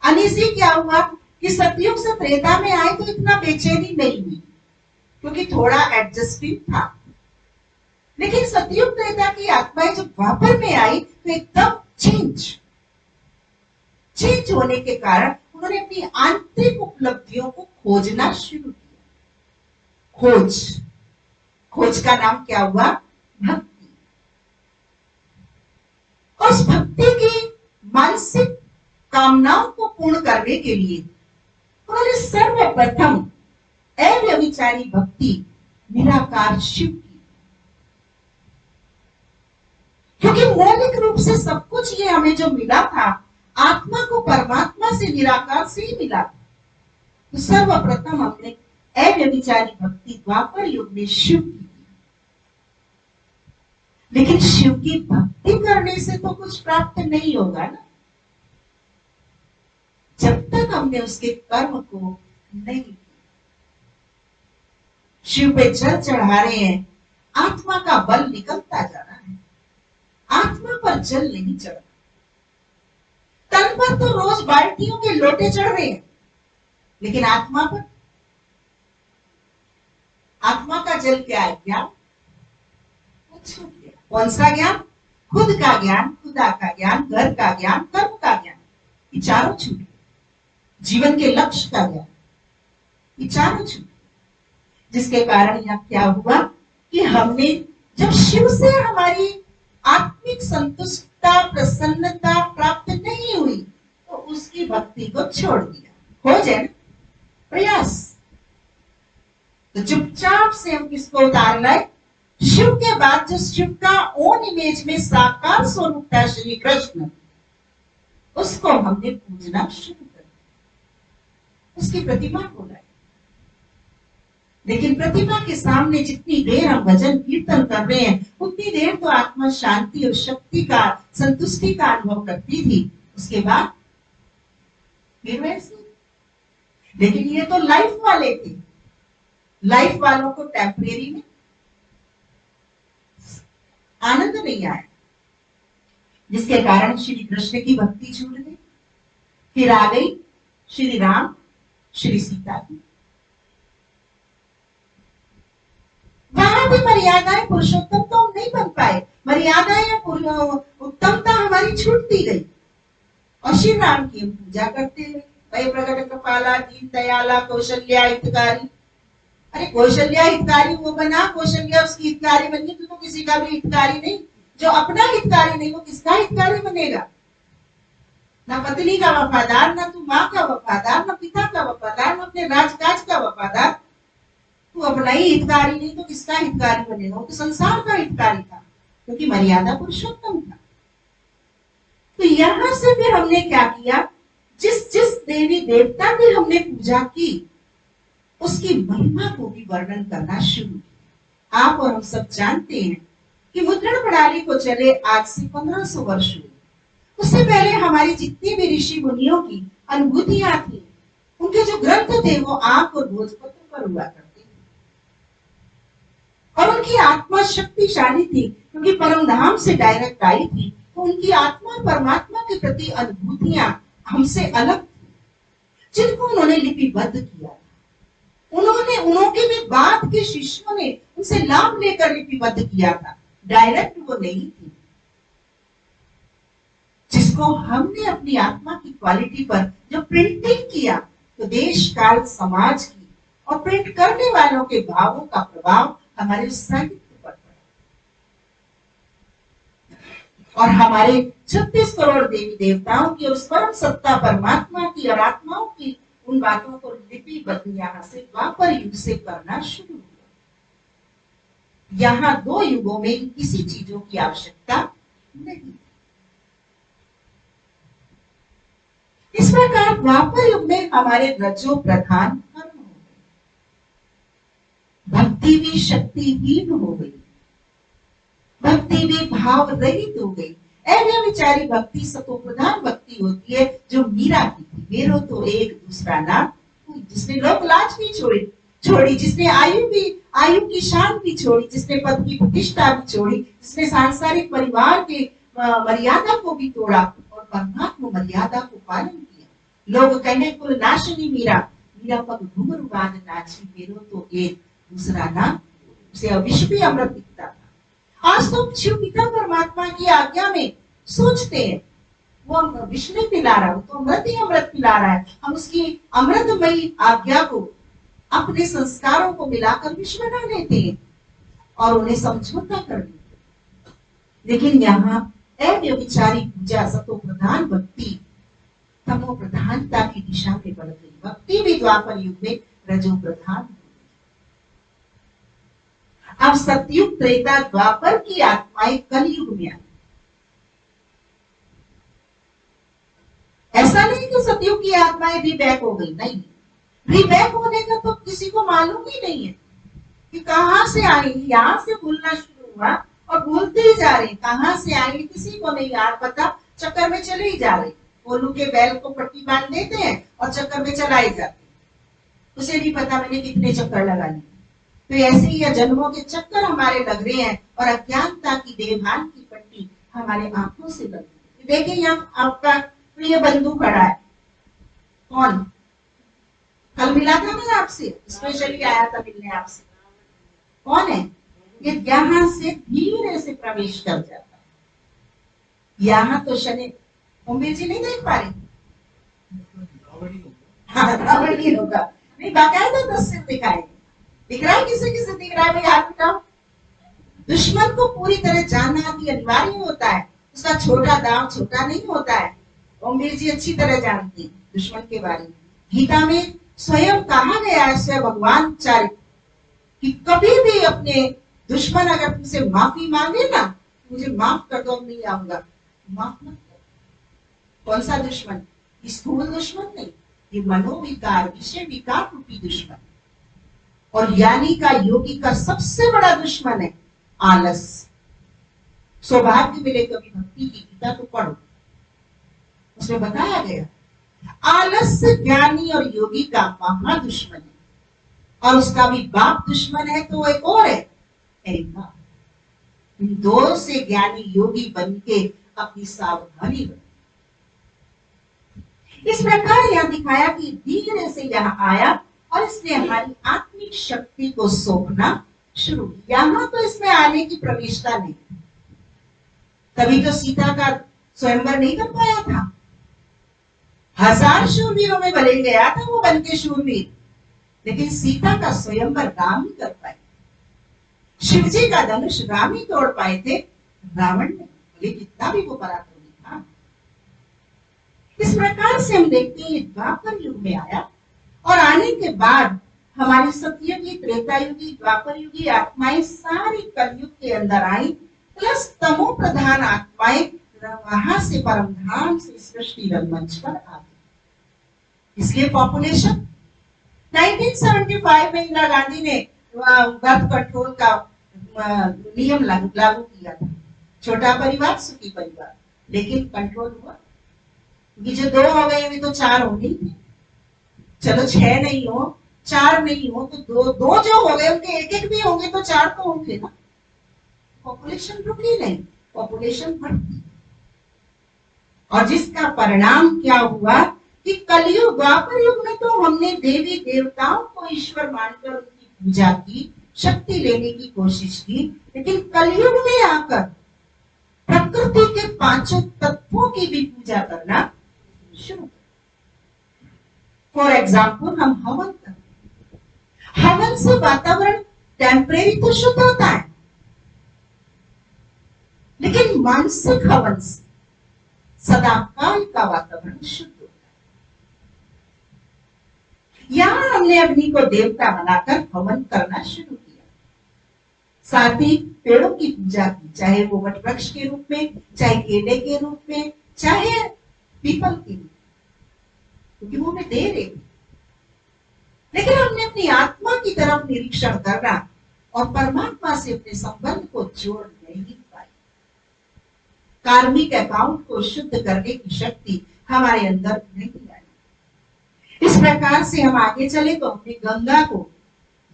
[SPEAKER 2] अनीसी क्या हुआ कि सतयुग से त्रेता में आए तो इतना बेचैनी नहीं हुई, क्योंकि थोड़ा एडजस्टिंग था। लेकिन सतयुग त्रेता की आत्माएं जब द्वापर में आई तो एकदम चेंज होने के कारण उन्होंने अपनी आंतरिक उपलब्धियों को खोजना शुरू किया। खोज का नाम क्या हुआ? भक्ति। और उस भक्ति की मानसिक कामनाओं को पूर्ण करने के लिए उन्होंने सर्वप्रथम अव्यभिचारी भक्ति निराकार शिव की, क्योंकि मौलिक रूप से सब कुछ ये हमें जो मिला था आत्मा को परमात्मा से, निराकार से ही मिला था। तो सर्वप्रथम हमने अव्यभिचारी भक्ति द्वापर युग में शिव की। लेकिन शिव की भक्ति करने से तो कुछ प्राप्त नहीं होगा ना, जब तक हमने उसके कर्म को नहीं किया। शिव पे जल चढ़ा रहे हैं, आत्मा का बल निकलता जा रहा है, आत्मा पर जल नहीं चढ़। तन पर तो रोज बाल्टियों के लोटे चढ़ रहे हैं, लेकिन आत्मा पर, आत्मा का जल क्या है? ज्ञान। कौन सा ज्ञान? खुद का ज्ञान, खुदा का ज्ञान, घर का ज्ञान, कर्म का ज्ञान, ये चारों छूट गए। जीवन के लक्ष्य का ज्ञान, ये चारों छूट गए। जिसके कारण यह क्या हुआ कि हमने जब शिव से हमारी आत्मिक संतुष्टता, प्रसन्नता प्राप्त नहीं हुई तो उसकी भक्ति को छोड़ दिया। हो जाए प्रयास तो चुपचाप से हम किसको उतार लाए? शिव के बाद जो शिव का ओन इमेज में साकार स्वरूप था श्री कृष्ण, उसको हमने पूजना शुरू कर दिया, उसकी प्रतिमा को लाए। लेकिन प्रतिमा के सामने जितनी देर हम भजन कीर्तन कर रहे हैं उतनी देर तो आत्मा शांति और शक्ति का, संतुष्टि का अनुभव करती थी। उसके बाद फिर वैसे। लेकिन ये तो लाइफ वाले थे, लाइफ वालों को टेम्परेरी में आनंद नहीं आया, जिसके कारण श्री कृष्ण की भक्ति छूट गई। फिर आ गई श्री राम, श्री सीता की। वहां भी मर्यादाएं, पुरुषोत्तम तो हम नहीं बन पाए, मर्यादाएं या उत्तमता हमारी छूटती गई। और श्री राम की हम पूजा करते हुए, वही प्रकट कृपाला, दीन दयाला, कौशल्या हितकारी। अरे कौशल्या हितकारी वो बना, कौशल्या उसकी हितकारी बनी, तो किसी का भी हितकारी नहीं। जो अपना हितकारी नहीं वो किसका हितकारी बनेगा? ना पत्नी का वफादार, ना तू माँ का वफादार, ना पिता का वफादार, ना अपने राजकाज का वफादार। तू अपना ही हितकारी नहीं तो किसका हितकारी बनेगा? वो तो संसार का हितकारी था, क्योंकि मर्यादा पुरुषोत्तम था। तो यहां से फिर हमने क्या किया? जिस जिस देवी देवता की हमने पूजा की उसकी महिमा को भी वर्णन करना शुरू किया। आप और हम सब जानते हैं कि मुद्रण प्रणाली को चले आज से 1500 वर्ष हुए। उससे पहले हमारी जितनी भी ऋषि मुनियों की अनुभूतियां थी, उनके जो ग्रंथ थे वो आंख और भोजपत्र पर हुआ करते थे। और उनकी आत्मा शक्तिशाली थी, क्योंकि परम धाम से डायरेक्ट आई थी। तो उनकी आत्मा परमात्मा के प्रति अनुभूतियां हमसे अलग थी, जिनको उन्होंने लिपिबद्ध किया। उन्होंने भी बाद के शिष्यों ने उनसे लाभ लेकर लिपिबद्ध किया था, डायरेक्ट वो नहीं थी। जिसको हमने अपनी आत्मा की क्वालिटी पर जो प्रिंटिंग किया, तो देश काल समाज की और प्रिंट करने वालों के भावों का प्रभाव हमारे साहित्य पर पड़ा। और हमारे 36 करोड़ देवी देवताओं की और परम सत्ता परमात्मा की और आत्माओं की उन बातों को लिपिबद्ध यहां से द्वापर युग से करना शुरू हुआ। यहां 2 युगों में किसी चीजों की आवश्यकता नहीं। इस प्रकार द्वापर युग में हमारे रजो प्रधान कर्म हो गए, भक्ति भी शक्तिहीन हो गई, भक्ति भी भाव रहित हो गई। अव्यभिचारी भक्ति सतोप्रधान भक्ति होती है जो मीरा की थी। मेरो तो एक दूसरा नाम कोई, जिसने लोक लाज भी छोड़ी, जिसने आयु की शान भी छोड़ी, जिसने पद की प्रतिष्ठा भी छोड़ी, जिसने सांसारिक परिवार के मर्यादा को भी तोड़ा और परमात्मा मर्यादा को पालन किया। लोग कहने कुल नाशनी मीरा पग घुंघरू बांध नाची, मेरो तो एक दूसरा नाम, उसे विश्व भी अमृत दिखता था। आज तो शिव पिता परमात्मा की आज्ञा में सोचते हैं वो विश्व नहीं पिला रहा, वो तो अमृत ही अमृत पिला रहा है। हम उसकी अमृतमयी आज्ञा को अपने संस्कारों को मिलाकर विश्व बना लेते हैं और उन्हें समझौता कर देते। लेकिन यहाँ अव्यभिचारी पूजा सतो प्रधान भक्ति तमो प्रधानता की दिशा में बढ़ गई। भक्ति भी द्वापर युग में रजो प्रधान। अब सतयुग त्रेता द्वापर की आत्माएं कलयुग में आई। ऐसा नहीं कि सतयुग की आत्माएं रीबैक हो गई, नहीं, रीबैक होने का तो किसी को मालूम ही नहीं है कि कहां से आई। यहां से भूलना शुरू हुआ और भूलते ही जा रहे, कहां से आई किसी को नहीं यार पता, चक्कर में चले ही जा रहे। कोल्हू के बैल को पट्टी बांध देते हैं और चक्कर में चलाए जाते, उसे नहीं पता मैंने कितने चक्कर लगा लिए। तो ऐसे ही यह जन्मों के चक्कर हमारे लग रहे हैं और अज्ञानता की देवभान की पट्टी हमारे आंखों से लग रही है। देखिए यहाँ आपका प्रिय बंधु खड़ा है, कौन? कल मिला था मैं आपसे, स्पेशली आया था मिलने आपसे। कौन है ये? यहाँ से धीरे से प्रवेश कर जाता है। यहाँ तो शनि उम्मीद जी नहीं देख पा रही, रावण होगा नहीं, बाकायदा 10 सिर दिखाए। दिख रहा है किसे किसे दिख रहा है भाई? हाथ उठाओ। दुश्मन को पूरी तरह जानना भी अनिवार्य होता है, उसका छोटा दांव छोटा नहीं होता है। ओमवीर जी अच्छी तरह जानती है दुश्मन के बारे में। गीता में स्वयं कहा गया है, स्वयं भगवान चारित, कि कभी भी अपने दुश्मन अगर तुमसे माफी मांगे ना, मुझे माफ कर दो, नहीं आऊंगा, माफ मत करो। कौन सा दुश्मन? स्थूल दुश्मन नहीं, ये मनोविकार विषय विकार रूपी दुश्मन। और ज्ञानी का योगी का सबसे बड़ा दुश्मन है आलस। सौभाग्य मिले कभी भक्ति की गीता तो पढ़ो, उसमें बताया गया आलस ज्ञानी और योगी का महा दुश्मन है, और उसका भी बाप दुश्मन है तो एक और है अहंकार। इन दो से ज्ञानी योगी बन के अपनी सावधानी बने। इस प्रकार यह दिखाया कि धीरे से यह आया और इसने हमारी आत्मिक शक्ति को सौंपना शुरू किया। यहाँ तो इसमें आने की प्रविष्टा नहीं, तभी तो सीता का स्वयंवर नहीं कर पाया था। 1000 शूरवीरों में भले गया था वो बन के शूरवीर, लेकिन सीता का स्वयंवर राम ही कर पाए। शिवजी का धनुष राम ही तोड़ पाए थे, रावण ने, भले कितना भी वो पराक्रमी था। इस प्रकार से हम देखते हैं द्वापर युग में आया और आने के बाद हमारी सतयुगी त्रेता युगी द्वापर युगी आत्माएं सारी कलयुग के अंदर आई, प्लस तमो प्रधान आत्माएं वहां से परमधाम से सृष्टि रंगमंच पर आ गई। इसलिए पॉपुलेशन 1975 में इंदिरा गांधी ने बर्थ कंट्रोल का नियम लागू किया था, छोटा परिवार सुखी परिवार, लेकिन कंट्रोल हुआ कि जो 2 हो गए अभी तो 4 होंगे, चलो 6 नहीं हो 4 नहीं हो तो दो जो हो गए उनके एक भी होंगे तो 4 तो होंगे ना। पॉपुलेशन रुकी नहीं, पॉपुलेशन बढ़ती, और जिसका परिणाम क्या हुआ कि कलयुग द्वापर युग में तो हमने देवी देवताओं को ईश्वर मानकर उनकी पूजा की, शक्ति लेने की कोशिश की, लेकिन कलयुग में आकर प्रकृति के 5 तत्वों की भी पूजा करना शुरू कर। फॉर एग्जाम्पल हम हवन करते, हवन से वातावरण टेम्परेरी तो शुद्ध होता है, लेकिन मानसिक हवन से सदाकाल का वातावरण शुद्ध होता है। यहां हमने अग्नि को देवता बनाकर हवन करना शुरू किया, साथ ही पेड़ों की पूजा की, चाहे वो वट वृक्ष के रूप में, चाहे केले के रूप में, चाहे पीपल के रूप में, क्योंकि वो हमें दे रहे। लेकिन हमने अपनी आत्मा की तरफ निरीक्षण करना और परमात्मा से अपने संबंध को जोड़ नहीं पाए। कार्मिक अकाउंट को शुद्ध करने की शक्ति हमारे अंदर नहीं आई। इस प्रकार से हम आगे चले तो हमने गंगा को,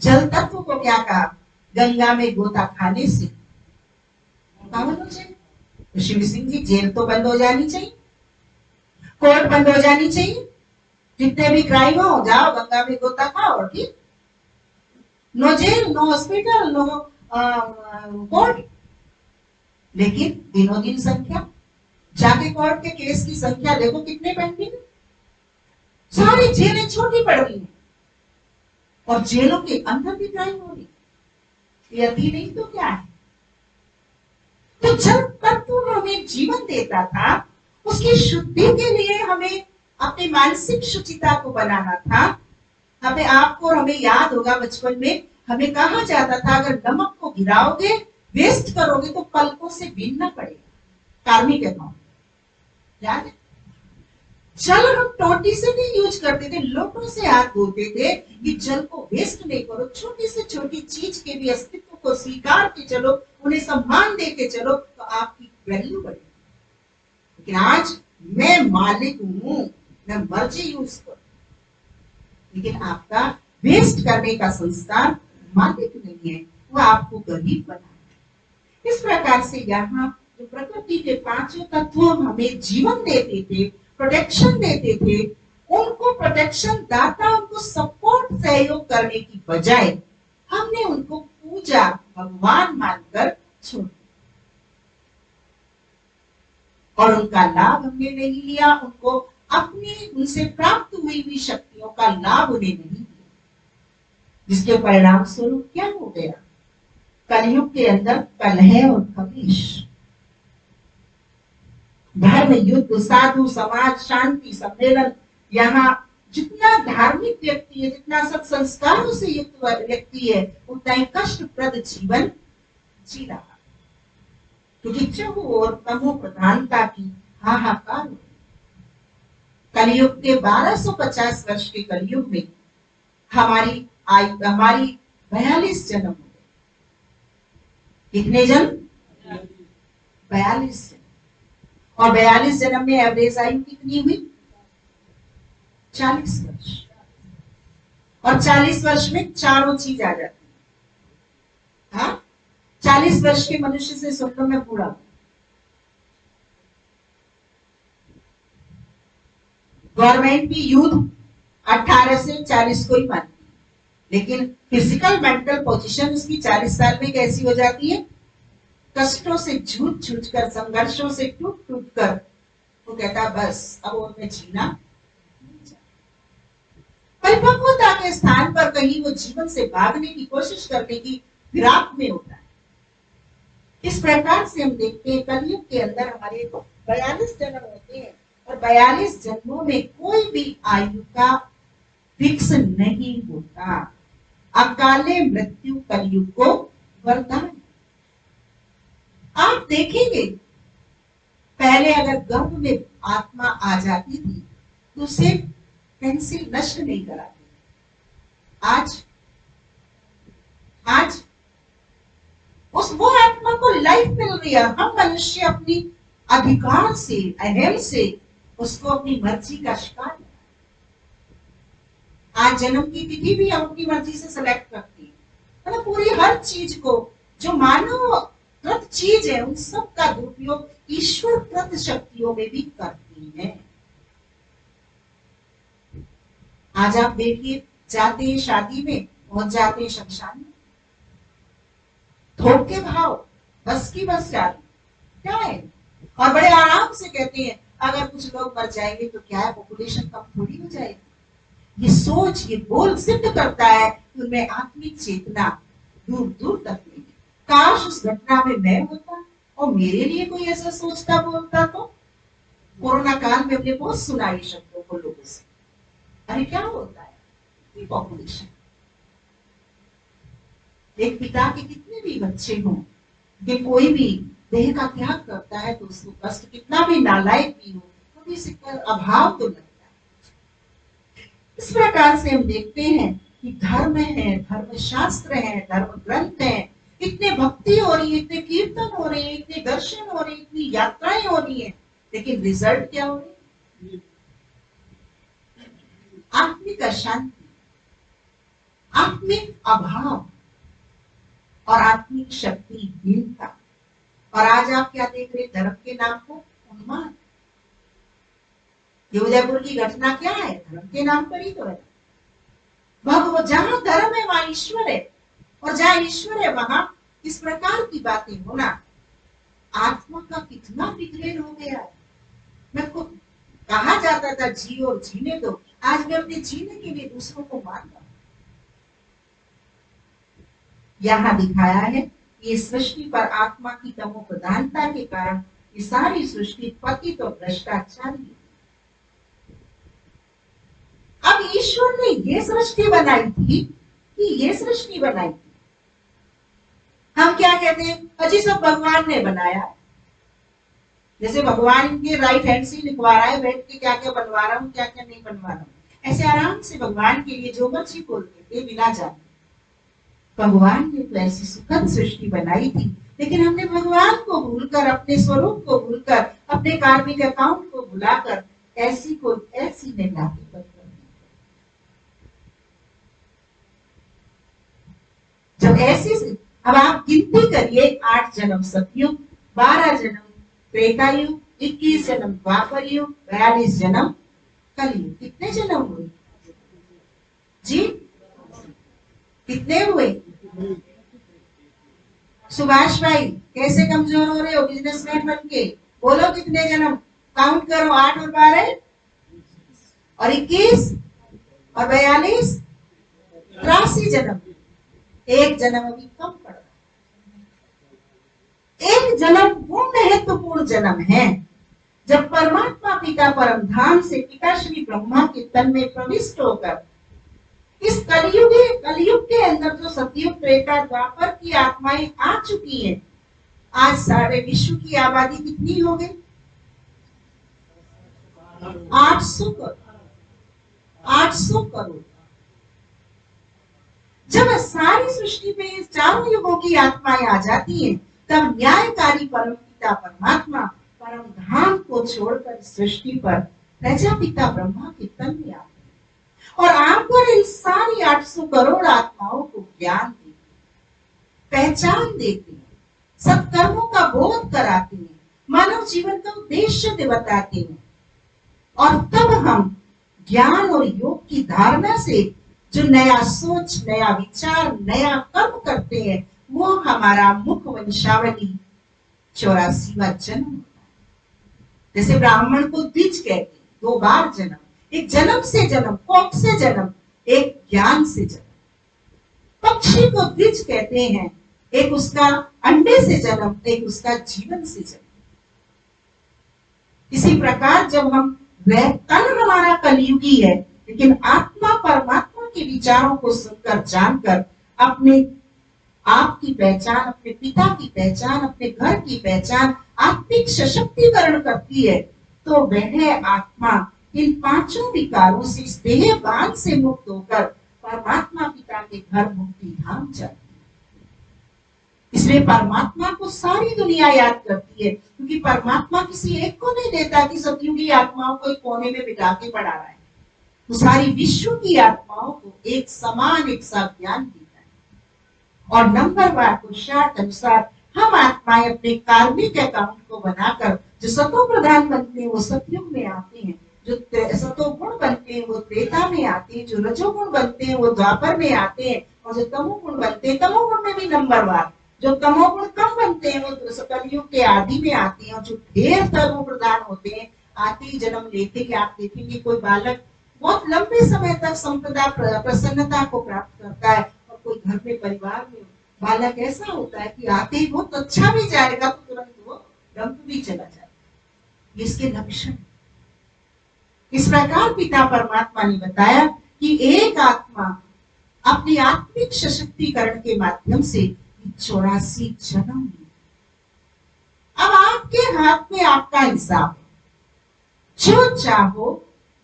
[SPEAKER 2] जल तत्व को क्या कहा? गंगा में गोता खाने से पावन हो जाए। तो शिव सिंह जी, जेल तो बंद हो जानी चाहिए, कोर्ट बंद हो जानी चाहिए, जितने भी क्राइम हो जाओ गंगा में गोता खाओ, ठीक। No jail, no hospital, no court. लेकिन दिनों दिन संख्या, जाके कोर्ट के केस की संख्या देखो कितने पेंडिंग, सारी जेलें छोटी पड़ रही हैं और जेलों के अंदर भी क्राइम हो रही। यदि नहीं तो क्या है? तो जल तत्व हमें जीवन देता था, उसकी शुद्धि के लिए हमें अपनी मानसिक शुचिता को बनाना था। हमें आपको और हमें याद होगा बचपन में हमें कहा जाता था अगर नमक को गिराओगे, वेस्ट करोगे तो पलकों से बीनना पड़ेगा। कार्मिक अकाउंट याद है? जल हम टोटी से नहीं यूज करते थे, लोटों से हाथ धोते थे। ये जल को वेस्ट नहीं करो, छोटी से छोटी चीज के भी अस्तित्व को स्वीकार के चलो, उन्हें सम्मान दे के चलो, तो आपकी वैल्यू बढ़ेगी। लेकिन आज मैं मालिक हूं, मैं मर्जी यूज करूं, लेकिन आपका वेस्ट करने का संस्कार मालिक नहीं है, वो आपको गरीब बनाए। इस प्रकार से यहाँ जो प्रकृति के पांचों तत्व हमें जीवन देते थे, प्रोटेक्शन देते थे, उनको प्रोटेक्शन दाता, उनको सपोर्ट सहयोग करने की बजाय हमने उनको पूजा भगवान मानकर छोड़ दिया और उनका लाभ हमने नहीं लिया, उनको अपनी उनसे प्राप्त हुई शक्तियों का लाभ उन्हें नहीं दिया, जिसके परिणाम स्वरूप क्या हो गया? कलयुग के अंदर कलह और कलेश, धर्म युद्ध, साधु समाज, शांति सम्मेलन। यहाँ जितना धार्मिक व्यक्ति है, जितना सब संस्कारों से युक्त व्यक्ति है, उतना ही कष्टप्रद जीवन जी रहा, क्योंकि जब और तमो प्रधानता की हाहाकार। कलयुग के 1250 वर्ष के कलयुग में हमारी 42 जन्म हो गए। कितने जन्म? 42 जन्म। और 42 जन्म में एवरेज आयु कितनी हुई? 40 वर्ष। और 40 वर्ष में चारों चीज आ जाती है। हाँ, 40 वर्ष के मनुष्य से सुन लो मैं पूरा। गवर्नमेंट की यूथ 18 से 40 को ही मानती है, लेकिन फिजिकल मेंटल पोजीशन उसकी 40 साल में कैसी हो जाती है? कष्टों से झूठ कर, संघर्षों से टूट कर वो कहता बस अब और मैं जीना। परिपक्वता के स्थान पर कहीं वो जीवन से भागने की कोशिश करने की फिराक में होता है। इस प्रकार से हम देखते हैं कलयुग के अंदर हमारे 42 जन्म होते हैं और 42 जन्मों में कोई भी आयु का फिक्स नहीं होता। अकाले मृत्यु कलयुग को वरदान। आप देखेंगे पहले अगर गर्भ में आत्मा आ जाती थी तो उसे पेंसिल नष्ट नहीं कराती। आज उस वो आत्मा को लाइफ मिल रही है। हम मनुष्य अपनी अधिकार से, अहम से उसको अपनी मर्जी का शिकार है। आज जन्म की तिथि भी हम अपनी मर्जी से सेलेक्ट करती है। मतलब पूरी हर चीज को जो मानव कृत चीज है उन सब का दुरुपयोग ईश्वर कृत शक्तियों में भी करती है। आज आप देखिए जाते हैं शादी में, पहुंच जाते हैं शमशान में, थोक के भाव, बस की बस जाती क्या है, और बड़े आराम से कहते हैं अगर कुछ लोग मर जाएंगे तो क्या है, पॉपुलेशन कम थोड़ी हो जाएगी। ये सोच, ये बोल सिद्ध करता है कि उनमें आत्मिक चेतना दूर दूर तक नहीं। काश उस घटना में मैं होता और मेरे लिए कोई ऐसा सोचता बोलता तो। कोरोना काल में हमने बहुत सुना ये शब्दों को लोगों से। अरे क्या होता है इतनी पॉपुलेशन, एक पिता के कितने भी बच्चे हों, कि कोई भी देह का त्याग करता है तो उसको कष्ट, कितना भी नालायक भी हो तो भी इसका अभाव तो लगता है। इस प्रकार से हम देखते हैं कि धर्म है, धर्म शास्त्र है, धर्म ग्रंथ है, इतने भक्ति हो रही है, इतने कीर्तन हो रहे हैं, इतने दर्शन हो रहे हैं, इतनी यात्राएं हो रही हैं, लेकिन रिजल्ट क्या हो रही है? आत्मिक अशांति, आत्मिक अभाव और आत्मिक शक्तिहीनता। और आज आप क्या देख रहे? धर्म के नाम को उन्माद। ये उदयपुर की घटना क्या है? धर्म के नाम पर ही तो है। भगवान, जहां धर्म है वहां ईश्वर है, और जहां ईश्वर है वहां इस प्रकार की बातें होना। आत्मा का कितना डिग्रेड हो गया है। मैं को कहा जाता था जियो और जीने दो, आज मैं अपने जीने के लिए दूसरों को मारता हूं। यहां दिखाया है ये सृष्टि पर आत्मा की तमो प्रधानता के कारण ये सारी सृष्टि पतित और भ्रष्टाचारी है। अब ईश्वर ने ये सृष्टि बनाई थी कि ये सृष्टि बनाई थी। हम क्या कहते हैं? अजी सब भगवान ने बनाया। जैसे भगवान के राइट हैंड से लिखवा रहा है बैठ के, क्या क्या बनवा रहा हूँ, क्या क्या नहीं बनवा रहा हूँ। ऐसे आराम से भगवान के लिए जो मर्जी बोलते थे बिना जाने। भगवान ने तो ऐसी सुखद सृष्टि बनाई थी, लेकिन हमने भगवान को भूलकर, अपने स्वरूप को भूलकर, अपने कार्मिक अकाउंट को भुलाकर ऐसी को ऐसी निर्लापी पर जब ऐसी। अब आप गिनती करिए, 8 जन्म सतयुग, 12 जन्म त्रेता युग, 21 जन्म द्वापर युग, 42 जन्म कलयुग। कितने जन्म हुए जी? कितने हुए? सुभाष भाई कैसे कमजोर हो रहे हो बिजनेसमैन बन के? बोलो कितने जन्म? काउंट करो, 8 और 12 और 21 और 42, 83 जन्म। एक जन्म अभी कम पड़ रहा है। एक जन्म वो महत्वपूर्ण जन्म है जब परमात्मा पिता परम धाम से पिता श्री ब्रह्मा के तन में प्रविष्ट होकर इस कलयुग के अंदर जो सतयुग त्रेता द्वापर की आत्माएं आ चुकी हैं। आज सारे विश्व की आबादी कितनी हो गई? 800 करोड़। 800 करोड़। जब सारी सृष्टि पे इस चारों युगों की आत्माएं आ जाती हैं, तब न्यायकारी परम पिता परमात्मा परम धाम को छोड़कर सृष्टि पर प्रजापिता ब्रह्मा के तन में आते हैं और आकर इन सारी 800 करोड़ आत्माओं को ज्ञान देते, पहचान देते हैं, सत्कर्मों का बोध कराते हैं, मानव जीवन का उद्देश्य बताते हैं। और तब हम ज्ञान और योग की धारणा से जो नया सोच, नया विचार, नया कर्म करते हैं, वो हमारा मुख वंशावली 84वां जन्म होता है। जैसे ब्राह्मण को द्विज कहते हैं, 2 बार जन्म, एक जन्म से जन्म, कोख से जन्म, एक ज्ञान से जन्म। पक्षी को द्विज कहते हैं, एक उसका अंडे से जन्म, एक उसका जीवन से जन्म। इसी प्रकार जब हम तन हमारा कलयुगी है, लेकिन आत्मा परमात्मा के विचारों को सुनकर, जानकर अपने आप की पहचान, अपने पिता की पहचान, अपने घर की पहचान, आत्मिक सशक्तिकरण करती है, तो वह आत्मा इन 5 विकारों से, इस देहभान से मुक्त होकर परमात्मा पिता के घर मुक्ति धाम जाती है। इसलिए परमात्मा को सारी दुनिया याद करती है, क्योंकि परमात्मा किसी एक को नहीं देता कि सतयुगी आत्माओं को एक कोने में बिठा के पढ़ा रहा है। तो सारी विश्व की आत्माओं को एक समान, एक सा ज्ञान देता है। और नंबरवार पुरुषार्थ अनुसार हम आत्माएं अपने कार्मिक अकाउंट को बनाकर जो सतो प्रधान बनते हैं वो सतयुग में आते हैं, जो सतोगुण बनते हैं वो त्रेता में आते हैं, जो रजोगुण बनते हैं वो द्वापर में आते हैं, और जो तमोगुण बनते हैं, तमोगुण में भी नंबरवार, जो तमोगुण कम बनते हैं वो कलयुग के आदि में आते हैं, और जो ढेर तमो प्रधान होते हैं आते ही जन्म लेते हैं। आप देखेंगे कोई बालक बहुत लंबे समय तक संपदा प्रसन्नता को प्राप्त करता है, और कोई घर में परिवार में बालक ऐसा होता है कि आते ही बहुत अच्छा भी जाएगा तो तुरंत वो डंप भी चला जाएगा। इसके लक्षण। इस प्रकार पिता परमात्मा ने बताया कि एक आत्मा अपनी आत्मिक सशक्तिकरण के माध्यम से 84 जन्म ली। अब आपके हाथ में आपका हिसाब है, जो चाहो,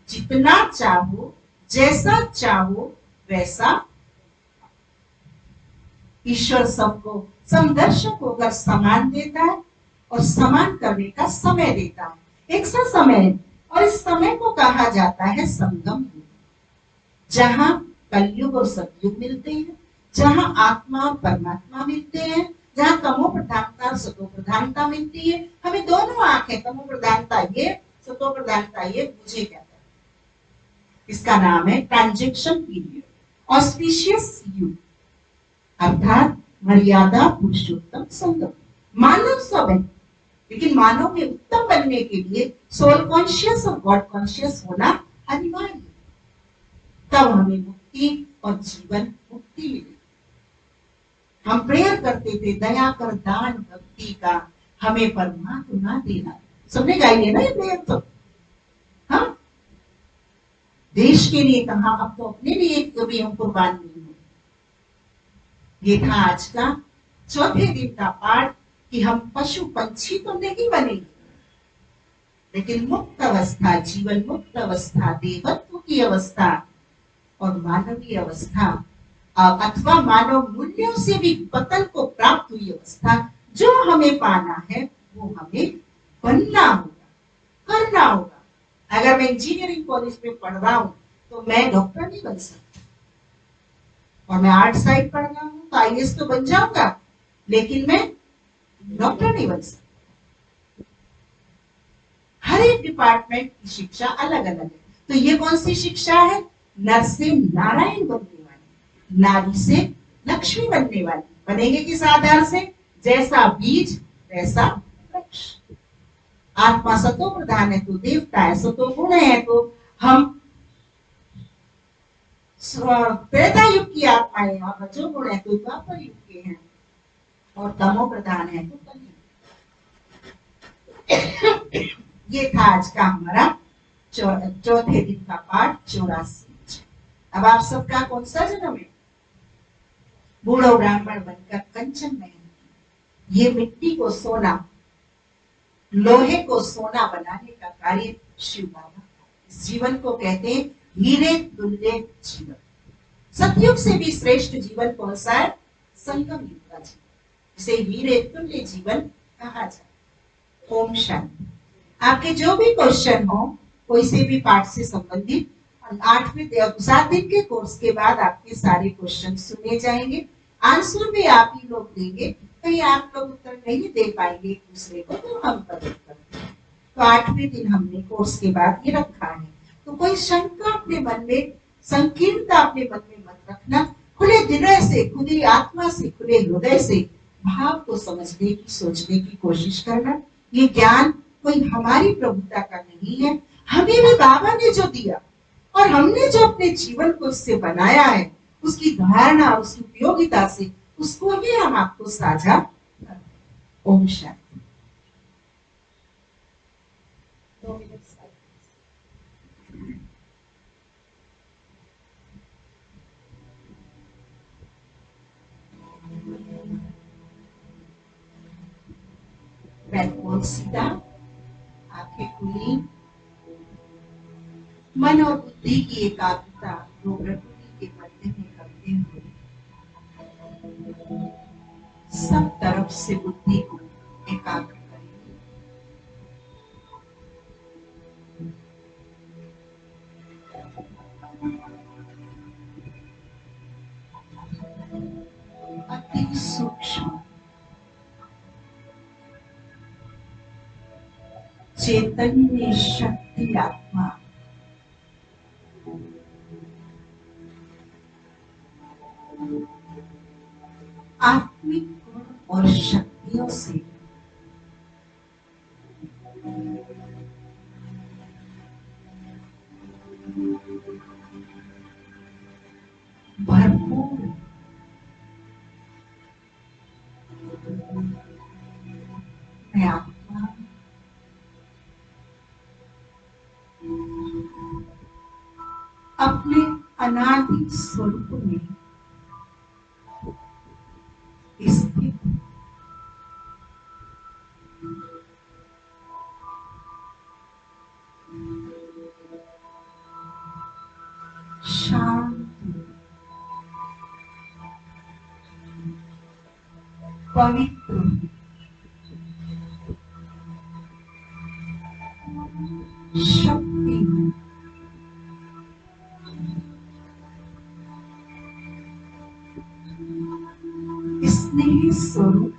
[SPEAKER 2] जितना चाहो, जैसा चाहो वैसा। ईश्वर सबको समदर्शक होकर समान देता है और समान करने का समय देता है, एक सा समय है। और इस समय को कहा जाता है संगम युग, जहां कलयुग और सतयुग मिलते हैं, जहां आत्मा और परमात्मा मिलते हैं, जहां तमो प्रधानता और सतो प्रधानता मिलती है। हमें दोनों आंखें, तमो प्रधानता ये, सतो प्रधानता ये, मुझे क्या करना। इसका नाम है ट्रांजेक्शन पीरियड, ऑस्पिशियस युग, अर्थात मर्यादा पुरुषोत्तम संगम। मानव सब है, लेकिन मानव में उत्तम बनने के लिए सोल कॉन्शियस और गॉड कॉन्शियस होना अनिवार्य है। तब हमें मुक्ति और जीवन मुक्ति मिलेगी। हम प्रेयर करते थे, दया कर दान भक्ति का हमें परमात्मा देना। सबने गाई है ना ये प्रेयर तो? हाँ, देश के लिए कहा, अब तो अपने लिए कभी हम कुर्बान नहीं हुए। ये था आज का चौथे दिन का पाठ कि हम पशु पंछी तो नहीं बनेंगे, लेकिन मुक्त अवस्था, जीवन मुक्त अवस्था, देवत्व की अवस्था और मानवीय अवस्था अथवा मानव मूल्यों से भी पतन को प्राप्त हुई अवस्था जो हमें पाना है, वो हमें बनना होगा, करना होगा। अगर मैं इंजीनियरिंग कॉलेज में पढ़ रहा हूं तो मैं डॉक्टर नहीं बन सकता, और मैं आर्ट साइड पढ़ रहा हूं तो आईएएस तो बन जाऊंगा, लेकिन मैं डॉक्टर नहीं बन सकता। हर एक डिपार्टमेंट की शिक्षा अलग अलग है। तो ये कौन सी शिक्षा है? नर से नारायण बनने वाली, नारी से लक्ष्मी बनने वाली। बनेंगे किस आधार से? जैसा बीज वैसा वृक्ष। आत्मा सतो प्रधान है तो देवता है, सतो गुण है तो हम त्रेता युग की आत्मा है, और रजो गुण है तो द्वापर युग के हैं, और तमो प्रधान है तो कलयुग। ये था आज का हमारा चौथे दिन का पाठ 84। अब आप सबका कौन सा जन्म है? बूढ़ो ब्राह्मण बनकर कंचन में, ये मिट्टी को सोना, लोहे को सोना बनाने का कार्य शिव बाबा। इस जीवन को कहते हैं हीरे तुल्य जीवन। सतयुग से भी श्रेष्ठ जीवन कौन सा है? संगम युग का जीवन, इसे हीरे तुल्य जीवन कहा जाए। ओम शांति। आपके जो भी क्वेश्चन हो, कोई से भी पाठ से संबंधित, 7 दिन के कोर्स के बाद आपके सारे क्वेश्चन सुने जाएंगे, आंसर भी आप ही लोग देंगे। कहीं आप लोग उत्तर नहीं दे पाएंगे एक दूसरे को तो हम उत्तर करते हैं। तो 8वें दिन हमने कोर्स के बाद ये रखा है। तो कोई शंका अपने मन में, संकीर्णता अपने मन में मत रखना। खुले हृदय से, खुली आत्मा से, खुले हृदय से भाव को समझने की, सोचने की कोशिश करना। ये ज्ञान कोई हमारी प्रभुता का नहीं है, हमें भी बाबा ने जो दिया और हमने जो अपने जीवन को उससे बनाया है, उसकी धारणा, उसकी उपयोगिता से, उसको ही हम आपको साझा करते हैं। ओम शांति। 2 मिनट बैकबोन सीधा, आंखें खुली, मन और बुद्धि की एकाग्रता दो प्रकृति के मध्य में करते हुए सब तरफ से बुद्धि को एकाग्र करेंगे। अति सूक्ष्म चैतन्य शक्ति आत्मा आत्मिक गुण और शक्तियों से भरपूर मैं आत्मा अपने अनादि स्वरूप में स्थित शांत पवित्र, शक्ति, स्नेह स्वरूप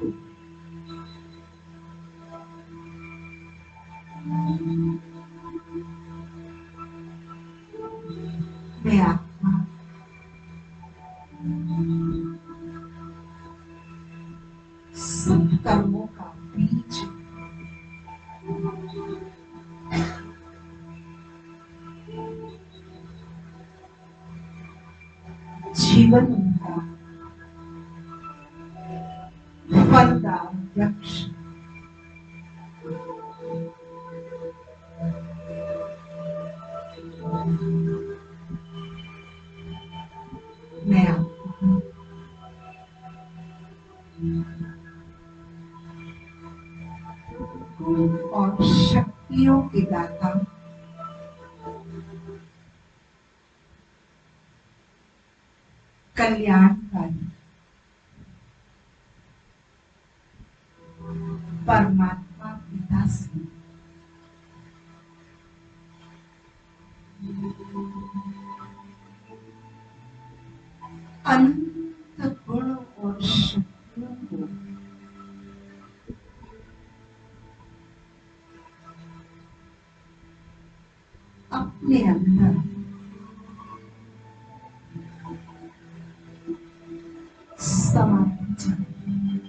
[SPEAKER 2] मैं आत्मा सब कर्मों का बीज, जीवन का फलदार वृक्ष, मैं आत्मा और शक्तियों के दाता कल्याणकारी परमात्मा पिता से अनंत गुण और शक्तियों को अपने अंदर समाधि चाहिए।